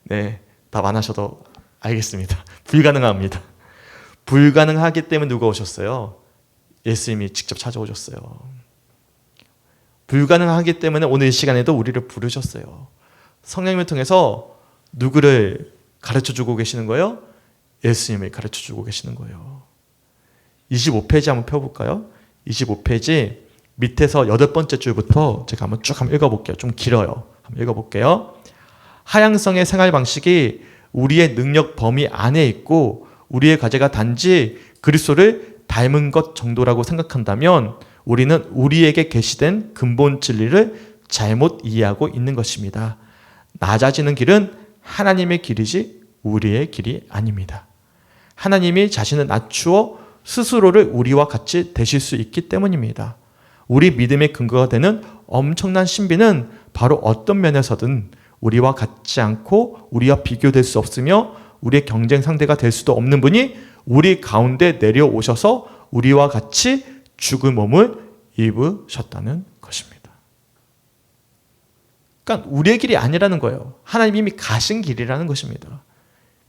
Speaker 1: 네, 답 안 하셔도 알겠습니다. 불가능합니다. 불가능하기 때문에 누가 오셨어요? 예수님이 직접 찾아오셨어요. 불가능하기 때문에 오늘 이 시간에도 우리를 부르셨어요. 성령님을 통해서 누구를 가르쳐주고 계시는 거예요? 예수님을 가르쳐주고 계시는 거예요. 25페이지 한번 펴볼까요? 25페이지 밑에서 8번째 줄부터 제가 한번 쭉 한번 읽어볼게요. 좀 길어요. 한번 읽어볼게요. 하향성의 생활 방식이 우리의 능력 범위 안에 있고 우리의 과제가 단지 그리스도를 닮은 것 정도라고 생각한다면 우리는 우리에게 계시된 근본 진리를 잘못 이해하고 있는 것입니다. 낮아지는 길은 하나님의 길이지 우리의 길이 아닙니다. 하나님이 자신을 낮추어 스스로를 우리와 같이 되실 수 있기 때문입니다. 우리 믿음의 근거가 되는 엄청난 신비는 바로 어떤 면에서든 우리와 같지 않고 우리와 비교될 수 없으며 우리의 경쟁 상대가 될 수도 없는 분이 우리 가운데 내려오셔서 우리와 같이 죽을 몸을 입으셨다는 것입니다. 그러니까 우리의 길이 아니라는 거예요. 하나님이 이미 가신 길이라는 것입니다.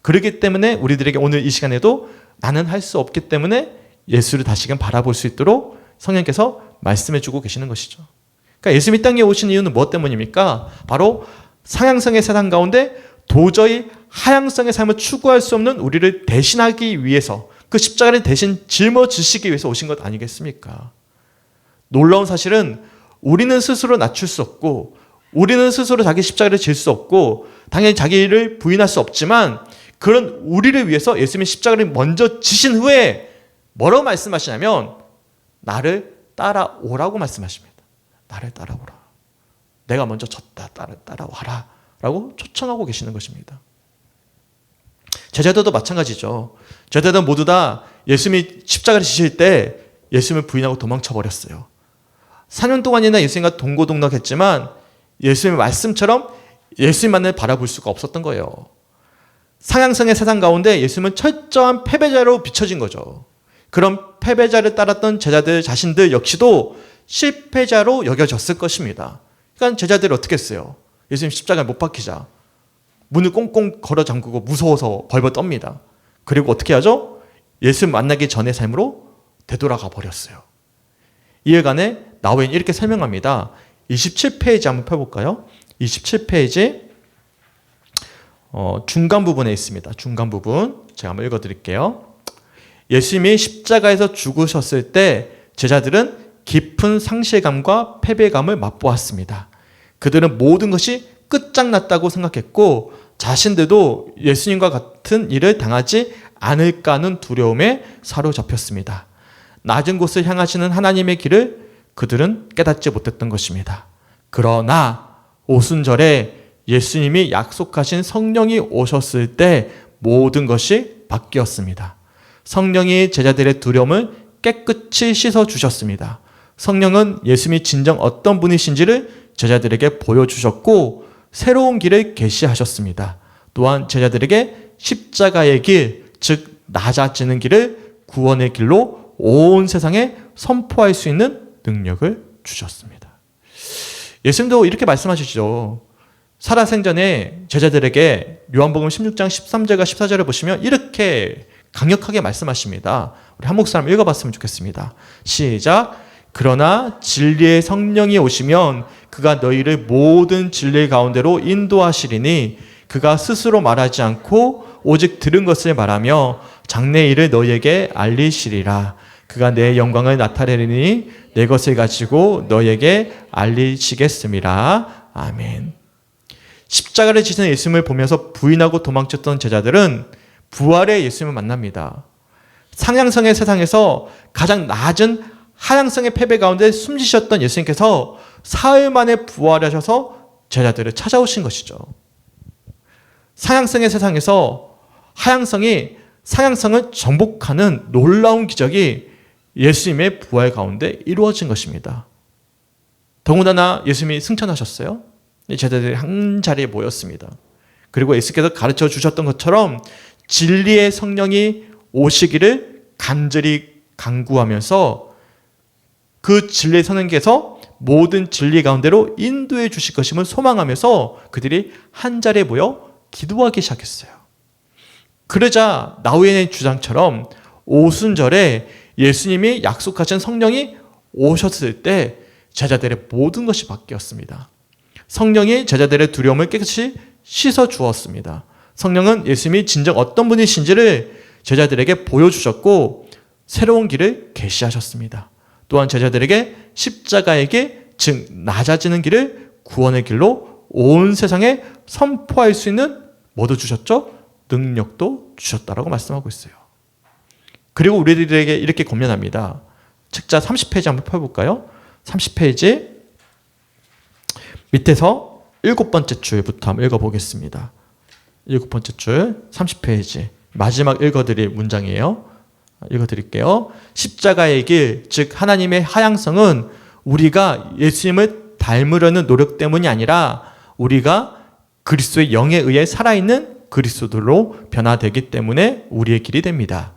Speaker 1: 그렇기 때문에 우리들에게 오늘 이 시간에도 나는 할 수 없기 때문에 예수를 다시금 바라볼 수 있도록 성령께서 말씀해 주고 계시는 것이죠. 그러니까 예수님이 땅에 오신 이유는 무엇 때문입니까? 바로 상향성의 세상 가운데 도저히 하향성의 삶을 추구할 수 없는 우리를 대신하기 위해서 그 십자가를 대신 짊어지시기 위해서 오신 것 아니겠습니까? 놀라운 사실은 우리는 스스로 낮출 수 없고 우리는 스스로 자기 십자가를 질 수 없고 당연히 자기를 부인할 수 없지만 그런 우리를 위해서 예수님이 십자가를 먼저 지신 후에 뭐라고 말씀하시냐면 나를 따라오라고 말씀하십니다. 나를 따라오라. 내가 먼저 졌다. 따라와라. 라고 초청하고 계시는 것입니다. 제자들도 마찬가지죠. 제자들은 모두 다 예수님이 십자가를 지실 때 예수님을 부인하고 도망쳐 버렸어요. 4년 동안이나 예수님과 동고동락했지만 예수님의 말씀처럼 예수님만을 바라볼 수가 없었던 거예요. 상향성의 세상 가운데 예수님은 철저한 패배자로 비춰진 거죠. 그런 패배자를 따랐던 제자들 자신들 역시도 실패자로 여겨졌을 것입니다. 그러니까 제자들이 어떻게 했어요? 예수님 십자가에 못 박히자 문을 꽁꽁 걸어 잠그고 무서워서 벌벌 떱니다. 그리고 어떻게 하죠? 예수님 만나기 전의 삶으로 되돌아가 버렸어요. 이에 관해 나우엔이 이렇게 설명합니다. 27페이지 한번 펴볼까요? 27페이지 중간 부분에 있습니다. 중간 부분 제가 한번 읽어드릴게요. 예수님이 십자가에서 죽으셨을 때 제자들은 깊은 상실감과 패배감을 맛보았습니다. 그들은 모든 것이 끝장났다고 생각했고 자신들도 예수님과 같은 일을 당하지 않을까 하는 두려움에 사로잡혔습니다. 낮은 곳을 향하시는 하나님의 길을 그들은 깨닫지 못했던 것입니다. 그러나 오순절에 예수님이 약속하신 성령이 오셨을 때 모든 것이 바뀌었습니다. 성령이 제자들의 두려움을 깨끗이 씻어주셨습니다. 성령은 예수님이 진정 어떤 분이신지를 제자들에게 보여주셨고 새로운 길을 계시하셨습니다. 또한 제자들에게 십자가의 길, 즉 낮아지는 길을 구원의 길로 온 세상에 선포할 수 있는 능력을 주셨습니다. 예수님도 이렇게 말씀하시죠. 살아생전에 제자들에게 요한복음 16장 13절과 14절을 보시면 이렇게 강력하게 말씀하십니다. 우리 한 목사님 읽어봤으면 좋겠습니다. 시작. 그러나 진리의 성령이 오시면 그가 너희를 모든 진리 가운데로 인도하시리니 그가 스스로 말하지 않고 오직 들은 것을 말하며 장래 일을 너희에게 알리시리라. 그가 내 영광을 나타내리니 내 것을 가지고 너희에게 알리시겠음이라. 아멘. 십자가를 지신 예수님을 보면서 부인하고 도망쳤던 제자들은 부활의 예수님을 만납니다. 상향성의 세상에서 가장 낮은 하향성의 패배 가운데 숨지셨던 예수님께서 사흘 만에 부활하셔서 제자들을 찾아오신 것이죠. 상향성의 세상에서 상향성을 정복하는 놀라운 기적이 예수님의 부활 가운데 이루어진 것입니다. 더군다나 예수님이 승천하셨어요. 제자들이 한 자리에 모였습니다. 그리고 예수께서 가르쳐 주셨던 것처럼 진리의 성령이 오시기를 간절히 간구하면서 그 진리의 성령께서 모든 진리 가운데로 인도해 주실 것임을 소망하면서 그들이 한 자리에 모여 기도하기 시작했어요. 그러자 나우엔의 주장처럼 오순절에 예수님이 약속하신 성령이 오셨을 때 제자들의 모든 것이 바뀌었습니다. 성령이 제자들의 두려움을 깨끗이 씻어 주었습니다. 성령은 예수님이 진정 어떤 분이신지를 제자들에게 보여주셨고 새로운 길을 계시하셨습니다. 또한 제자들에게 십자가의 길, 즉 낮아지는 길을 구원의 길로 온 세상에 선포할 수 있는 뭐도 주셨죠? 능력도 주셨다라고 말씀하고 있어요. 그리고 우리들에게 이렇게 권면합니다. 책자 30페이지 한번 펴볼까요? 30페이지 밑에서 7번째 줄부터 한번 읽어보겠습니다. 7번째 줄 30페이지 마지막 읽어드릴 문장이에요. 읽어드릴게요. 십자가의 길, 즉 하나님의 하향성은 우리가 예수님을 닮으려는 노력 때문이 아니라 우리가 그리스도의 영에 의해 살아있는 그리스도로 변화되기 때문에 우리의 길이 됩니다.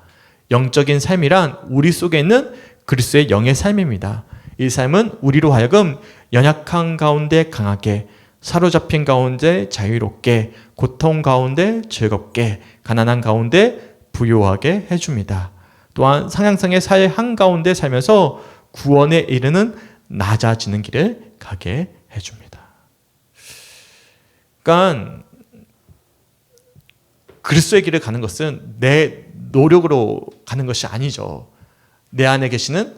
Speaker 1: 영적인 삶이란 우리 속에 있는 그리스도의 영의 삶입니다. 이 삶은 우리로 하여금 연약한 가운데 강하게, 사로잡힌 가운데 자유롭게, 고통 가운데 즐겁게, 가난한 가운데 부요하게 해줍니다. 또한 상향성의 사회 한가운데 살면서 구원에 이르는 낮아지는 길을 가게 해줍니다. 그러니까 그리스도의 길을 가는 것은 내 노력으로 가는 것이 아니죠. 내 안에 계시는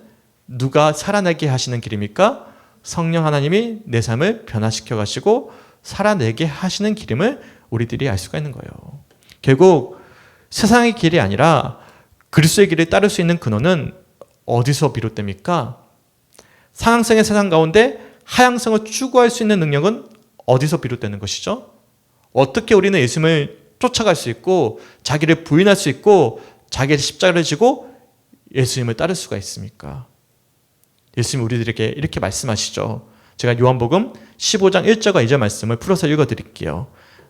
Speaker 1: 누가 살아내게 하시는 길입니까? 성령 하나님이 내 삶을 변화시켜 가시고 살아내게 하시는 길임을 우리들이 알 수가 있는 거예요. 결국 세상의 길이 아니라 그리스도의 길을 따를 수 있는 근원은 어디서 비롯됩니까? 상향성의 세상 가운데 하향성을 추구할 수 있는 능력은 어디서 비롯되는 것이죠? 어떻게 우리는 예수님을 쫓아갈 수 있고 자기를 부인할 수 있고 자기의 십자가를 지고 예수님을 따를 수가 있습니까? 예수님 우리들에게 이렇게 말씀하시죠. 제가 요한복음 15장 1절과 2절 말씀을 풀어서 읽어드릴게요.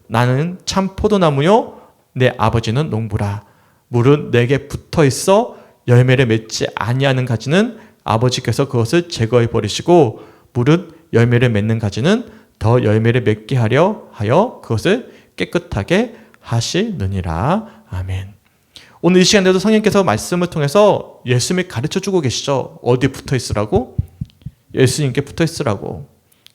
Speaker 1: 나는 참 포도나무요 내 아버지는 농부라. 물은 내게 붙어있어 열매를 맺지 아니하는 가지는 아버지께서 그것을 제거해 버리시고 물은 열매를 맺는 가지는 더 열매를 맺게 하려 하여 그것을 깨끗하게 하시느니라. 아멘. 오늘 이 시간에도 성령께서 말씀을 통해서 예수님을 가르쳐주고 계시죠. 어디에 붙어있으라고? 예수님께 붙어있으라고.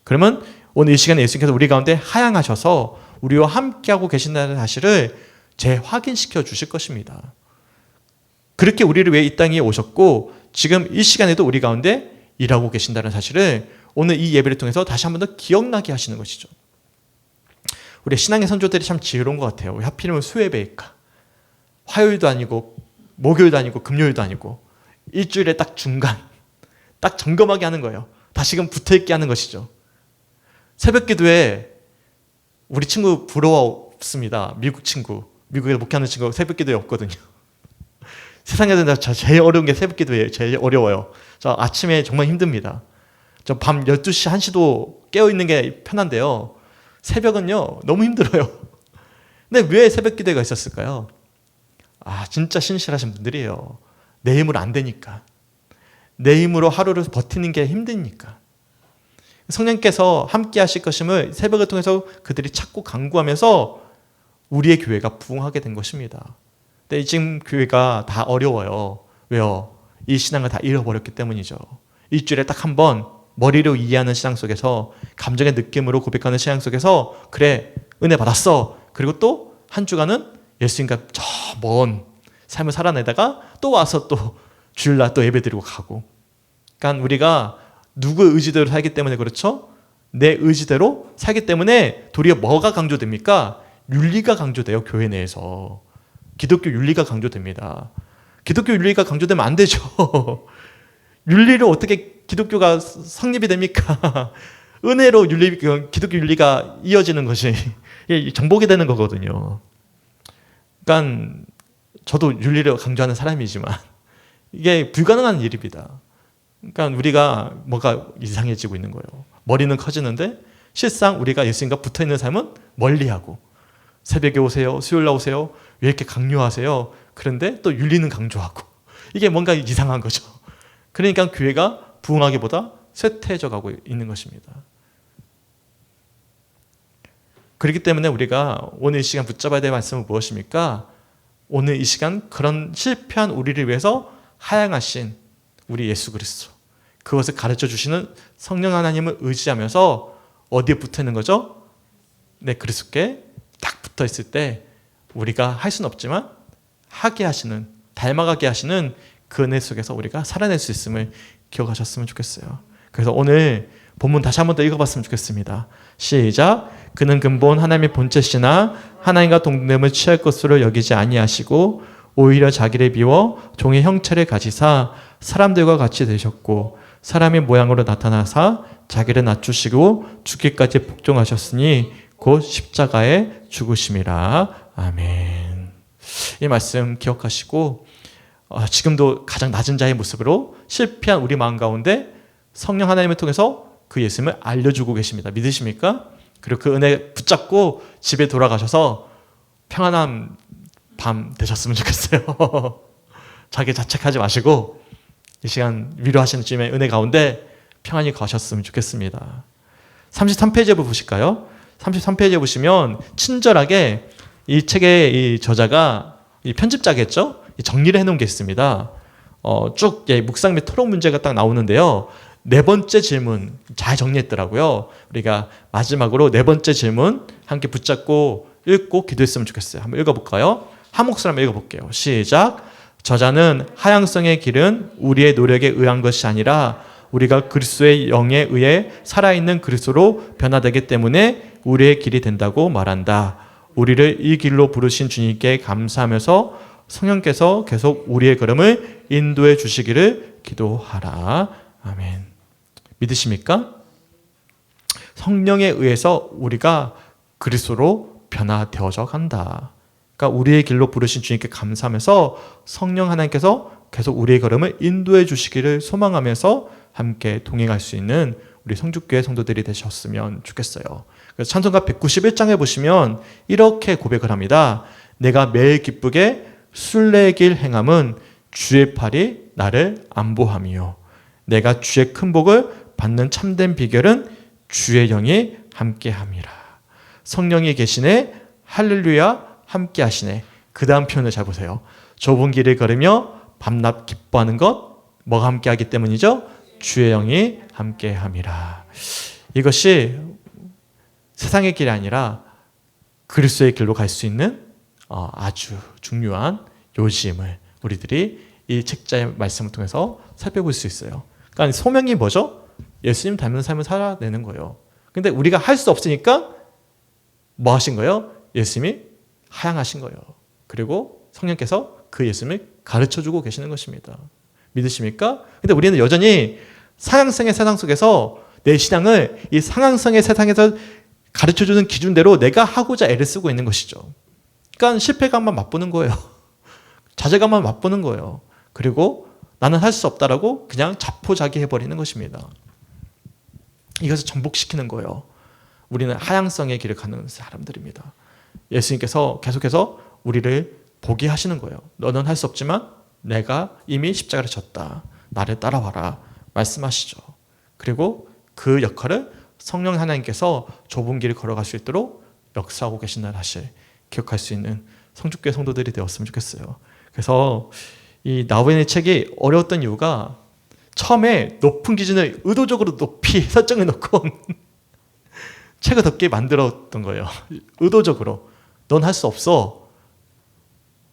Speaker 1: 그러면 오늘 이 시간에 예수님께서 우리 가운데 하향하셔서 우리와 함께하고 계신다는 사실을 재확인시켜 주실 것입니다. 그렇게 우리를 위해 이 땅에 오셨고 지금 이 시간에도 우리 가운데 일하고 계신다는 사실을 오늘 이 예배를 통해서 다시 한 번 더 기억나게 하시는 것이죠. 우리 신앙의 선조들이 참 지혜로운 것 같아요. 왜 하필이면 수예배일까? 화요일도 아니고 목요일도 아니고 금요일도 아니고 일주일에 딱 중간 딱 점검하게 하는 거예요. 다시금 붙어있게 하는 것이죠. 새벽 기도에 우리 친구 부러웠습니다. 미국 친구. 미국에서 목회하는 친구 새벽 기도에 없거든요. 세상에서 제일 어려운 게 새벽 기도예요. 제일 어려워요. 저 아침에 정말 힘듭니다. 저 밤 12시, 1시도 깨어있는 게 편한데요. 새벽은요, 너무 힘들어요. 근데 왜 새벽 기도가 있었을까요? 아, 진짜 신실하신 분들이에요. 내 힘으로 안 되니까. 내 힘으로 하루를 버티는 게 힘드니까. 성령께서 함께 하실 것임을 새벽을 통해서 그들이 찾고 간구하면서 우리의 교회가 부흥하게 된 것입니다. 근데 지금 교회가 다 어려워요. 왜요? 이 신앙을 다 잃어버렸기 때문이죠. 일주일에 딱 한 번 머리로 이해하는 신앙 속에서 감정의 느낌으로 고백하는 신앙 속에서 그래 은혜 받았어. 그리고 또 한 주간은 예수님과 저 먼 삶을 살아내다가 또 와서 또 주일날 또 예배드리고 가고. 그러니까 우리가 누구의 의지대로 살기 때문에 그렇죠? 내 의지대로 살기 때문에 도리어 뭐가 강조됩니까? 윤리가 강조돼요. 교회 내에서. 기독교 윤리가 강조됩니다. 기독교 윤리가 강조되면 안 되죠. 윤리로 어떻게 기독교가 성립이 됩니까? 은혜로 기독교 윤리가 이어지는 것이 정복이 되는 거거든요. 그러니까 저도 윤리를 강조하는 사람이지만 이게 불가능한 일입니다. 그러니까 우리가 뭐가 이상해지고 있는 거예요. 머리는 커지는데 실상 우리가 예수님과 붙어있는 삶은 멀리하고, 새벽에 오세요, 수요일 날 오세요, 왜 이렇게 강요하세요? 그런데 또 윤리는 강조하고, 이게 뭔가 이상한 거죠. 그러니까 교회가 부흥하기보다 쇠퇴해져 가고 있는 것입니다. 그렇기 때문에 우리가 오늘 이 시간 붙잡아야 될 말씀은 무엇입니까? 오늘 이 시간 그런 실패한 우리를 위해서 하향하신 우리 예수 그리스도, 그것을 가르쳐 주시는 성령 하나님을 의지하면서 어디에 붙어 있는 거죠? 네, 그리스도께 딱 붙어 있을 때 우리가 할 수는 없지만 하게 하시는, 닮아가게 하시는 그 은혜 속에서 우리가 살아낼 수 있음을 기억하셨으면 좋겠어요. 그래서 오늘 본문 다시 한번 더 읽어봤으면 좋겠습니다. 시작. 그는 근본 하나님의 본체시나 하나님과 동등됨을 취할 것으로 여기지 아니하시고 오히려 자기를 비워 종의 형체를 가지사 사람들과 같이 되셨고 사람의 모양으로 나타나사 자기를 낮추시고 죽기까지 복종하셨으니 곧 십자가에 죽으심이라. 아멘. 이 말씀 기억하시고 지금도 가장 낮은 자의 모습으로 실패한 우리 마음 가운데 성령 하나님을 통해서 그 예수님을 알려주고 계십니다. 믿으십니까? 그리고 그 은혜 붙잡고 집에 돌아가셔서 평안한 밤 되셨으면 좋겠어요. 자기 자책하지 마시고 이 시간 위로하시는 주님의 은혜 가운데 평안히 가셨으면 좋겠습니다. 33페이지에 보실까요? 33페이지에 보시면 친절하게 이 책의 이 저자가 이 편집자겠죠? 정리를 해놓은 게 있습니다. 쭉 묵상 및 토론 문제가 딱 나오는데요. 네 번째 질문 잘 정리했더라고요. 우리가 마지막으로 네 번째 질문 함께 붙잡고 읽고 기도했으면 좋겠어요. 한번 읽어볼까요? 한 목소리 한번 읽어볼게요. 시작. 저자는 하향성의 길은 우리의 노력에 의한 것이 아니라 우리가 그리스도의 영에 의해 살아있는 그리스도로 변화되기 때문에 우리의 길이 된다고 말한다. 우리를 이 길로 부르신 주님께 감사하면서 성령께서 계속 우리의 걸음을 인도해 주시기를 기도하라. 아멘. 믿으십니까? 성령에 의해서 우리가 그리스도로 변화되어져 간다. 그러니까 우리의 길로 부르신 주님께 감사하면서 성령 하나님께서 계속 우리의 걸음을 인도해 주시기를 소망하면서 함께 동행할 수 있는 우리 성죽교회 성도들이 되셨으면 좋겠어요. 그래서 찬송가 191장에 보시면 이렇게 고백을 합니다. 내가 매일 기쁘게 순례의 길 행함은 주의 팔이 나를 안보함이요. 내가 주의 큰 복을 받는 참된 비결은 주의 영이 함께함이라. 성령이 계시네. 할렐루야 함께 하시네. 그 다음 표현을 잘 보세요. 좁은 길을 걸으며 밤낮 기뻐하는 것 뭐가 함께하기 때문이죠? 주의 영이 함께함이라. 이것이 세상의 길이 아니라 그리스도의 길로 갈 수 있는 아주 중요한 요지임을 우리들이 이 책자의 말씀을 통해서 살펴볼 수 있어요. 그러니까 소명이 뭐죠? 예수님 닮는 삶을 살아내는 거예요. 근데 우리가 할 수 없으니까 뭐 하신 거예요? 예수님이 하향하신 거예요. 그리고 성령께서 그 예수님을 가르쳐주고 계시는 것입니다. 믿으십니까? 근데 우리는 여전히 상향성의 세상 속에서 내 신앙을 이 상향성의 세상에서 가르쳐주는 기준대로 내가 하고자 애를 쓰고 있는 것이죠. 그러니까 실패감만 맛보는 거예요. 좌절감만 맛보는 거예요. 그리고 나는 할 수 없다라고 그냥 자포자기해버리는 것입니다. 이것을 정복시키는 거예요. 우리는 하향성의 길을 가는 사람들입니다. 예수님께서 계속해서 우리를 보게 하시는 거예요. 너는 할 수 없지만 내가 이미 십자가를 졌다. 나를 따라와라. 말씀하시죠. 그리고 그 역할을 성령 하나님께서 좁은 길을 걸어갈 수 있도록 역사하고 계신다는 사실 기억할 수 있는 성죽교회 성도들이 되었으면 좋겠어요. 그래서 이 나우엔의 책이 어려웠던 이유가 처음에 높은 기준을 의도적으로 높이 설정해 놓고 책을 덮게 만들었던 거예요. 의도적으로. 넌 할 수 없어.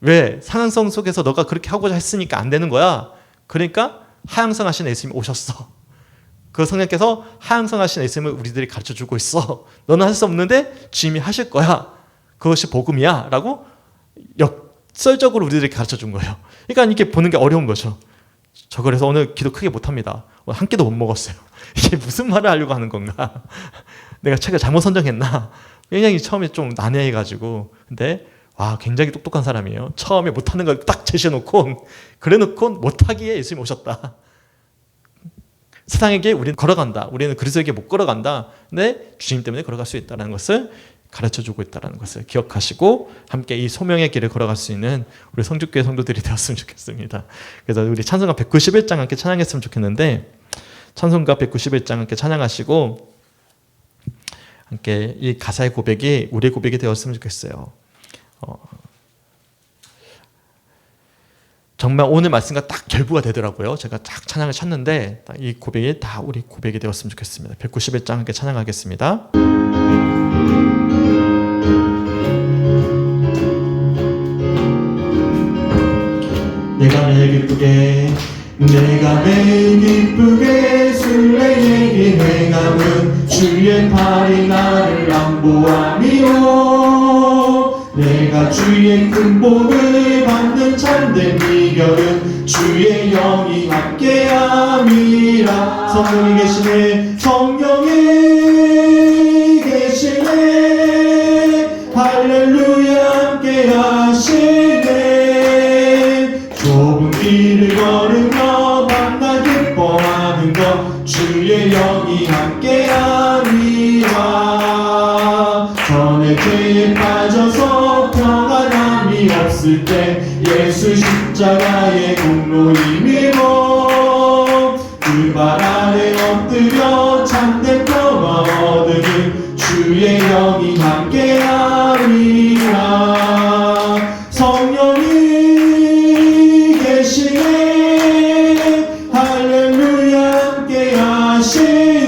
Speaker 1: 왜? 상향성 속에서 너가 그렇게 하고자 했으니까 안 되는 거야. 그러니까 하향성 하신 예수님이 오셨어. 그 성령께서 하향성 하신 예수님을 우리들이 가르쳐주고 있어. 너는 할 수 없는데 주님이 하실 거야. 그것이 복음이야. 라고 역설적으로 우리들이 가르쳐준 거예요. 그러니까 이렇게 보는 게 어려운 거죠. 저 그래서 오늘 기도 크게 못합니다. 한 끼도 못 먹었어요. 이게 무슨 말을 하려고 하는 건가? 내가 책을 잘못 선정했나? 굉장히 처음에 좀 난해해가지고. 근데 와, 굉장히 똑똑한 사람이에요. 처음에 못하는 걸 딱 제시해놓고 그래놓고 못하기에 예수님이 오셨다. 세상에게 우리는 걸어간다. 우리는 그리스도에게 못 걸어간다. 근데 주님 때문에 걸어갈 수 있다는 것을 가르쳐주고 있다는 것을 기억하시고 함께 이 소명의 길을 걸어갈 수 있는 우리 성주교회 성도들이 되었으면 좋겠습니다. 그래서 우리 찬송가 191장 함께 찬양했으면 좋겠는데, 찬송가 191장 함께 찬양하시고 함께 이 가사의 고백이 우리의 고백이 되었으면 좋겠어요. 정말 오늘 말씀과 딱 결부가 되더라고요. 제가 딱 찬양을 찾는데 이 고백이 다 우리 고백이 되었으면 좋겠습니다. 191장 함께 찬양하겠습니다. 내가 매일 기쁘게 순례의 행함은 주의 팔이 나를 안보함이요. 내가 주의 큰 복을 받는 참된 비결은 주의 영이 함께함이라. 성령이 계시네, 성령이 계시네, 할렐루야 함께하시네. 좁은 길을 걸으며 만나 기뻐하는 것 주의 영이 함께함이라. 전에 죄에 빠져서 평안함이 없을 때 예수 십자가의 공로 힘입어 그 발 아래 엎드려 참된 평화 얻으니 주의 영이 함께함이라. 성령이 계시네, 할렐루야 함께하시네.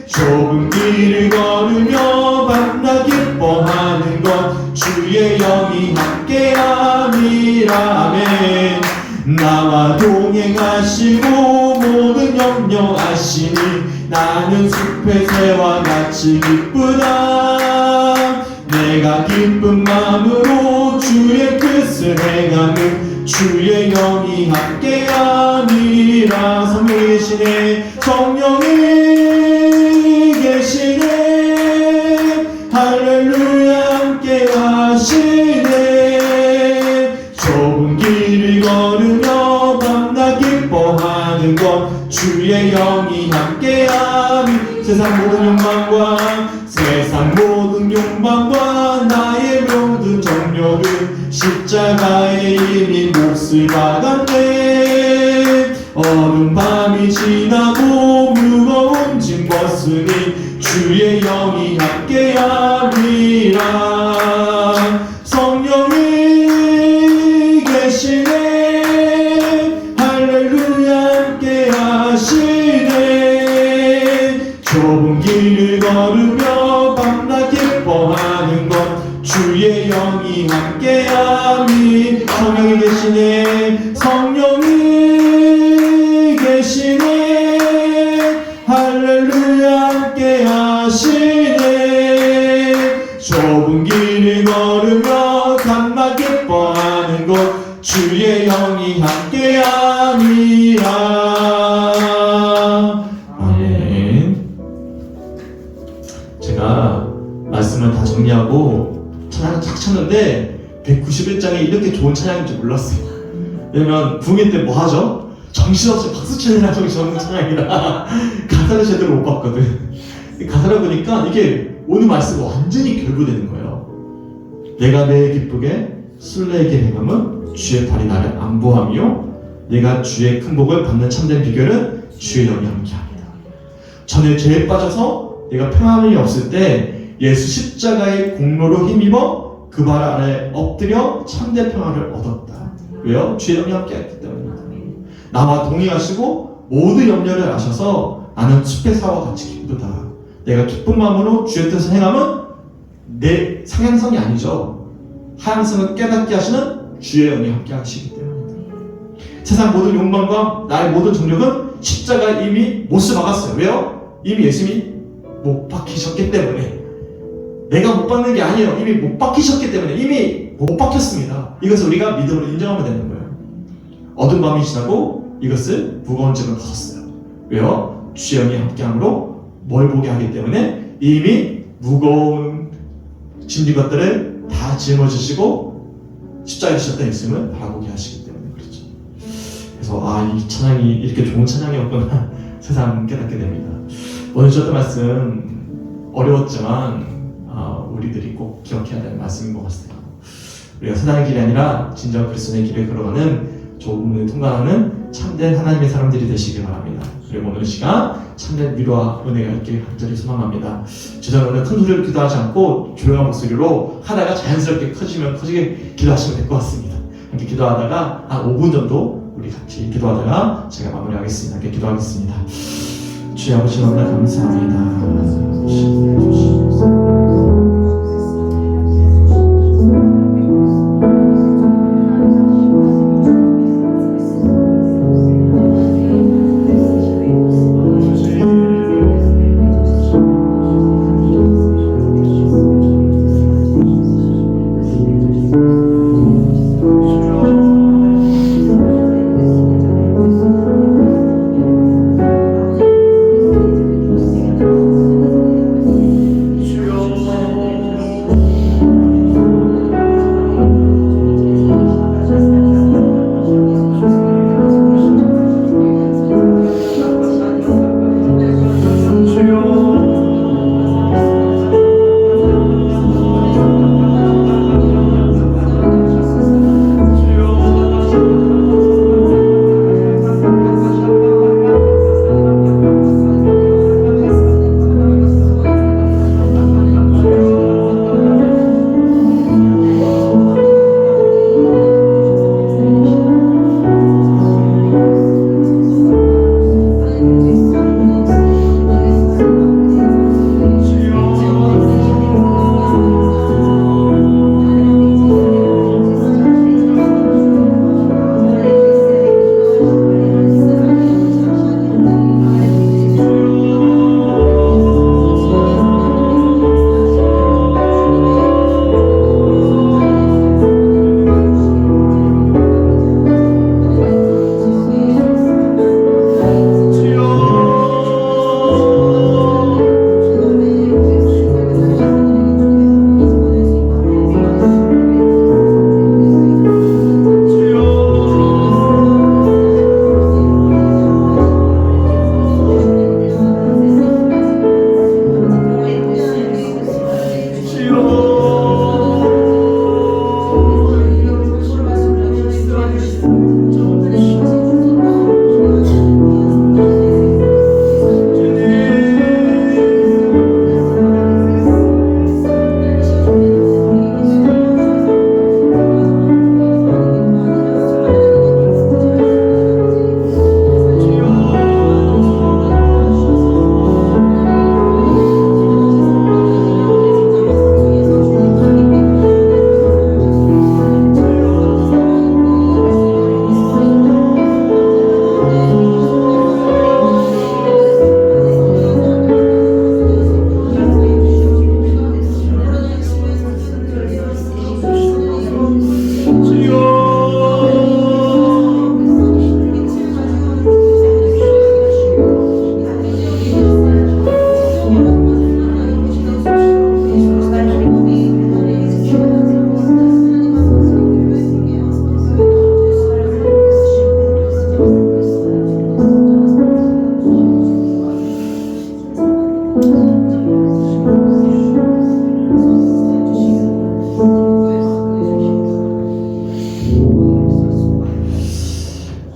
Speaker 1: 좁은 길을 걸으며 만나 기뻐하는 것 주의 영이 함께함이라. 아멘. 나와 동행하시고 모든 염려하시니 나는 숲의 새와 같이 기쁘다. 내가 기쁜 마음으로 주의 뜻을 행하는 주의 영이 함께함이라. 성령이 계시네, 성령이 계시네, 할렐루야 함께하시네. 좁은 길을 걸으며 만나 기뻐하는 것 주의 영이 함께함이. 세상 모든 욕망과 나의 모든 정욕은 십자가에 이미 몫을 박았네. 어두운 밤이 지나고 무거운 짐 벗으니 주의 영이 함께함이라. 성령이 계시네, 할렐루야 함께하시네. 좁은 길을 걸으며 밤낮 기뻐하는 것 주의 영이 함께함이. 성령이 계시네, 성령이 계시네, 할렐루야 함께하시네. 좁은 길을 걸으며 밤낮 기뻐하는 것 주의 영이 함께함이라. 아멘. 제가 말씀을 다 정리하고 찬양을 쫙 쳤는데 191장에 이렇게 좋은 찬양인 줄 몰랐어요. 왜냐면 부흥회 때 뭐 하죠? 정신없이 박수치느라 정신없는 찬양이라 가사를 제대로 못 봤거든. 가사를 보니까 이게 오늘 말씀과 완전히 결부되는 거예요. 내가 매일 기쁘게 순례에게 행함은 주의 팔이 나를 안보함이요. 내가 주의 큰 복을 받는 참된 비결은 주의 영이 함께함이다. 전에 죄에 빠져서 내가 평안이 없을 때 예수 십자가의 공로로 힘입어 그 발 아래 엎드려 참된 평안을 얻었다. 왜요? 주의 영이 함께했기 때문입니다. 나와 동의하시고 모든 염려를 아셔서 나는 숲의 사와 같이 기쁘다. 내가 기쁜 마음으로 주의 뜻을 행함은 내 상향성이 아니죠. 하향성을 깨닫게 하시는 주의 영이 함께 하시기 때문입니다. 세상 모든 욕망과 나의 모든 정욕은 십자가에 이미 못을 박았어요. 왜요? 이미 예수님이 못 박히셨기 때문에. 내가 못 박는 게 아니에요. 이미 못 박히셨기 때문에. 이미 못 박혔습니다. 이것을 우리가 믿음으로 인정하면 되는 거예요. 어두운 밤이 지나고 이것을 무거운 짐을 벗었어요. 왜요? 주의 영이 함께함으로 뭘 보게 하기 때문에 이미 무거운 짐진 것들을 다 짊어지시고 십자가에 지셨던 예수님을 바라보게 하시기 때문에 그렇죠. 그래서 이 찬양이 이렇게 좋은 찬양이었구나 세상 깨닫게 됩니다. 오늘 주셨던 말씀 어려웠지만 우리들이 꼭 기억해야 되는 말씀인 것 같아요. 우리가 세상의 길이 아니라 진정 그리스도의 길을 걸어가는 좁은 통과하는 참된 하나님의 사람들이 되시길 바랍니다. 그리고 오늘 시간 참된 위로와 은혜가 있길 간절히 소망합니다. 저는 오늘 큰 소리로 기도하지 않고 조용한 목소리로 하다가 자연스럽게 커지면 커지게 기도하시면 될 것 같습니다. 이렇게 기도하다가 한 5분 정도 우리 같이 기도하다가 제가 마무리하겠습니다. 이렇게 기도하겠습니다. 주의 아버지 너무나 감사합니다.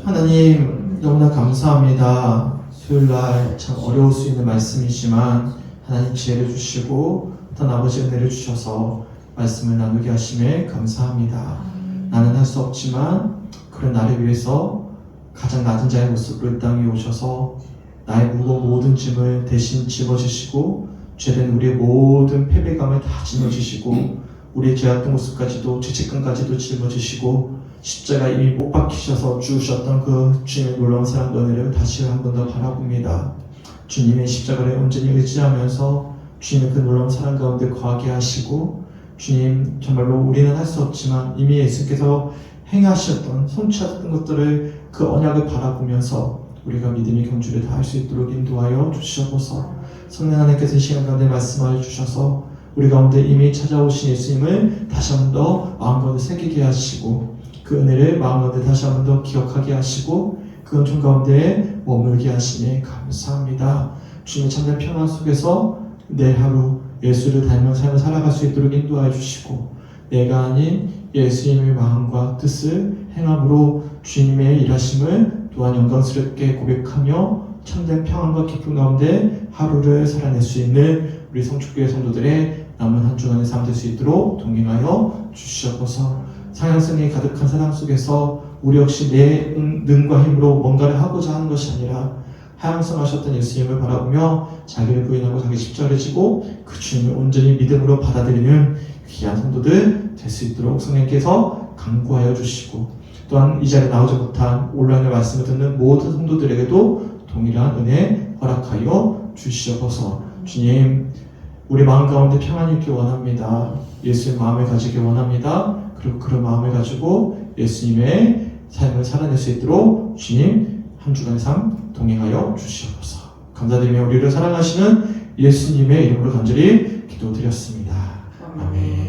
Speaker 1: 하나님 너무나 감사합니다. 수요일날 참 어려울 수 있는 말씀이지만 하나님 지혜를 주시고 어떤 아버지 은혜를 주셔서 말씀을 나누게 하심에 감사합니다. 나는 할 수 없지만 그런 나를 위해서 가장 낮은 자의 모습으로 이 땅에 오셔서 나의 무거운 모든 짐을 대신 짊어지시고 죄된 우리의 모든 패배감을 다 짊어지시고 우리의 죄악된 모습까지도 죄책감까지도 짊어지시고 십자가 이미 못 박히셔서 죽으셨던 그 주님의 놀라운 사랑과 은혜를 다시 한 번 더 바라봅니다. 주님의 십자가를 온전히 의지하면서 주님의 그 놀라운 사랑 가운데 거하게 하시고 주님 정말로 우리는 할 수 없지만 이미 예수께서 행하셨던 손취하셨던 것들을 그 언약을 바라보면서 우리가 믿음의 경주를 다할 수 있도록 인도하여 주시옵소서. 성령 하나님께서 이 시간 가운데 말씀하여 주셔서 우리 가운데 이미 찾아오신 예수님을 다시 한 번 더 마음 가운데 새기게 하시고 그 은혜를 마음 가운데 다시 한 번 더 기억하게 하시고 그 은총 가운데 머물게 하시니 감사합니다. 주님의 참된 평안 속에서 내 하루 예수를 닮은 삶을 살아갈 수 있도록 인도하여 주시고 내가 아닌 예수님의 마음과 뜻을 행함으로 주님의 일하심을 또한 영광스럽게 고백하며 참된 평안과 기쁨 가운데 하루를 살아낼 수 있는 우리 성축교회 성도들의 남은 한 주간의 삶 될 수 있도록 동행하여 주시옵소서. 상향성이 가득한 세상 속에서 우리 역시 내 능과 힘으로 뭔가를 하고자 하는 것이 아니라 하향성하셨던 예수님을 바라보며 자기를 부인하고 자기 십자가를 지고 그 주님을 온전히 믿음으로 받아들이는 귀한 성도들 될 수 있도록 성령께서 강구하여 주시고 또한 이 자리에 나오지 못한 온라인의 말씀을 듣는 모든 성도들에게도 동일한 은혜 허락하여 주시옵소서. 주님, 우리 마음 가운데 평안이 있길 원합니다. 예수의 마음을 가지길 원합니다. 그리고 그런 마음을 가지고 예수님의 삶을 살아낼 수 있도록 주님 한 주간의 삶 동행하여 주시옵소서. 감사드리며 우리를 사랑하시는 예수님의 이름으로 간절히 기도드렸습니다. 아멘.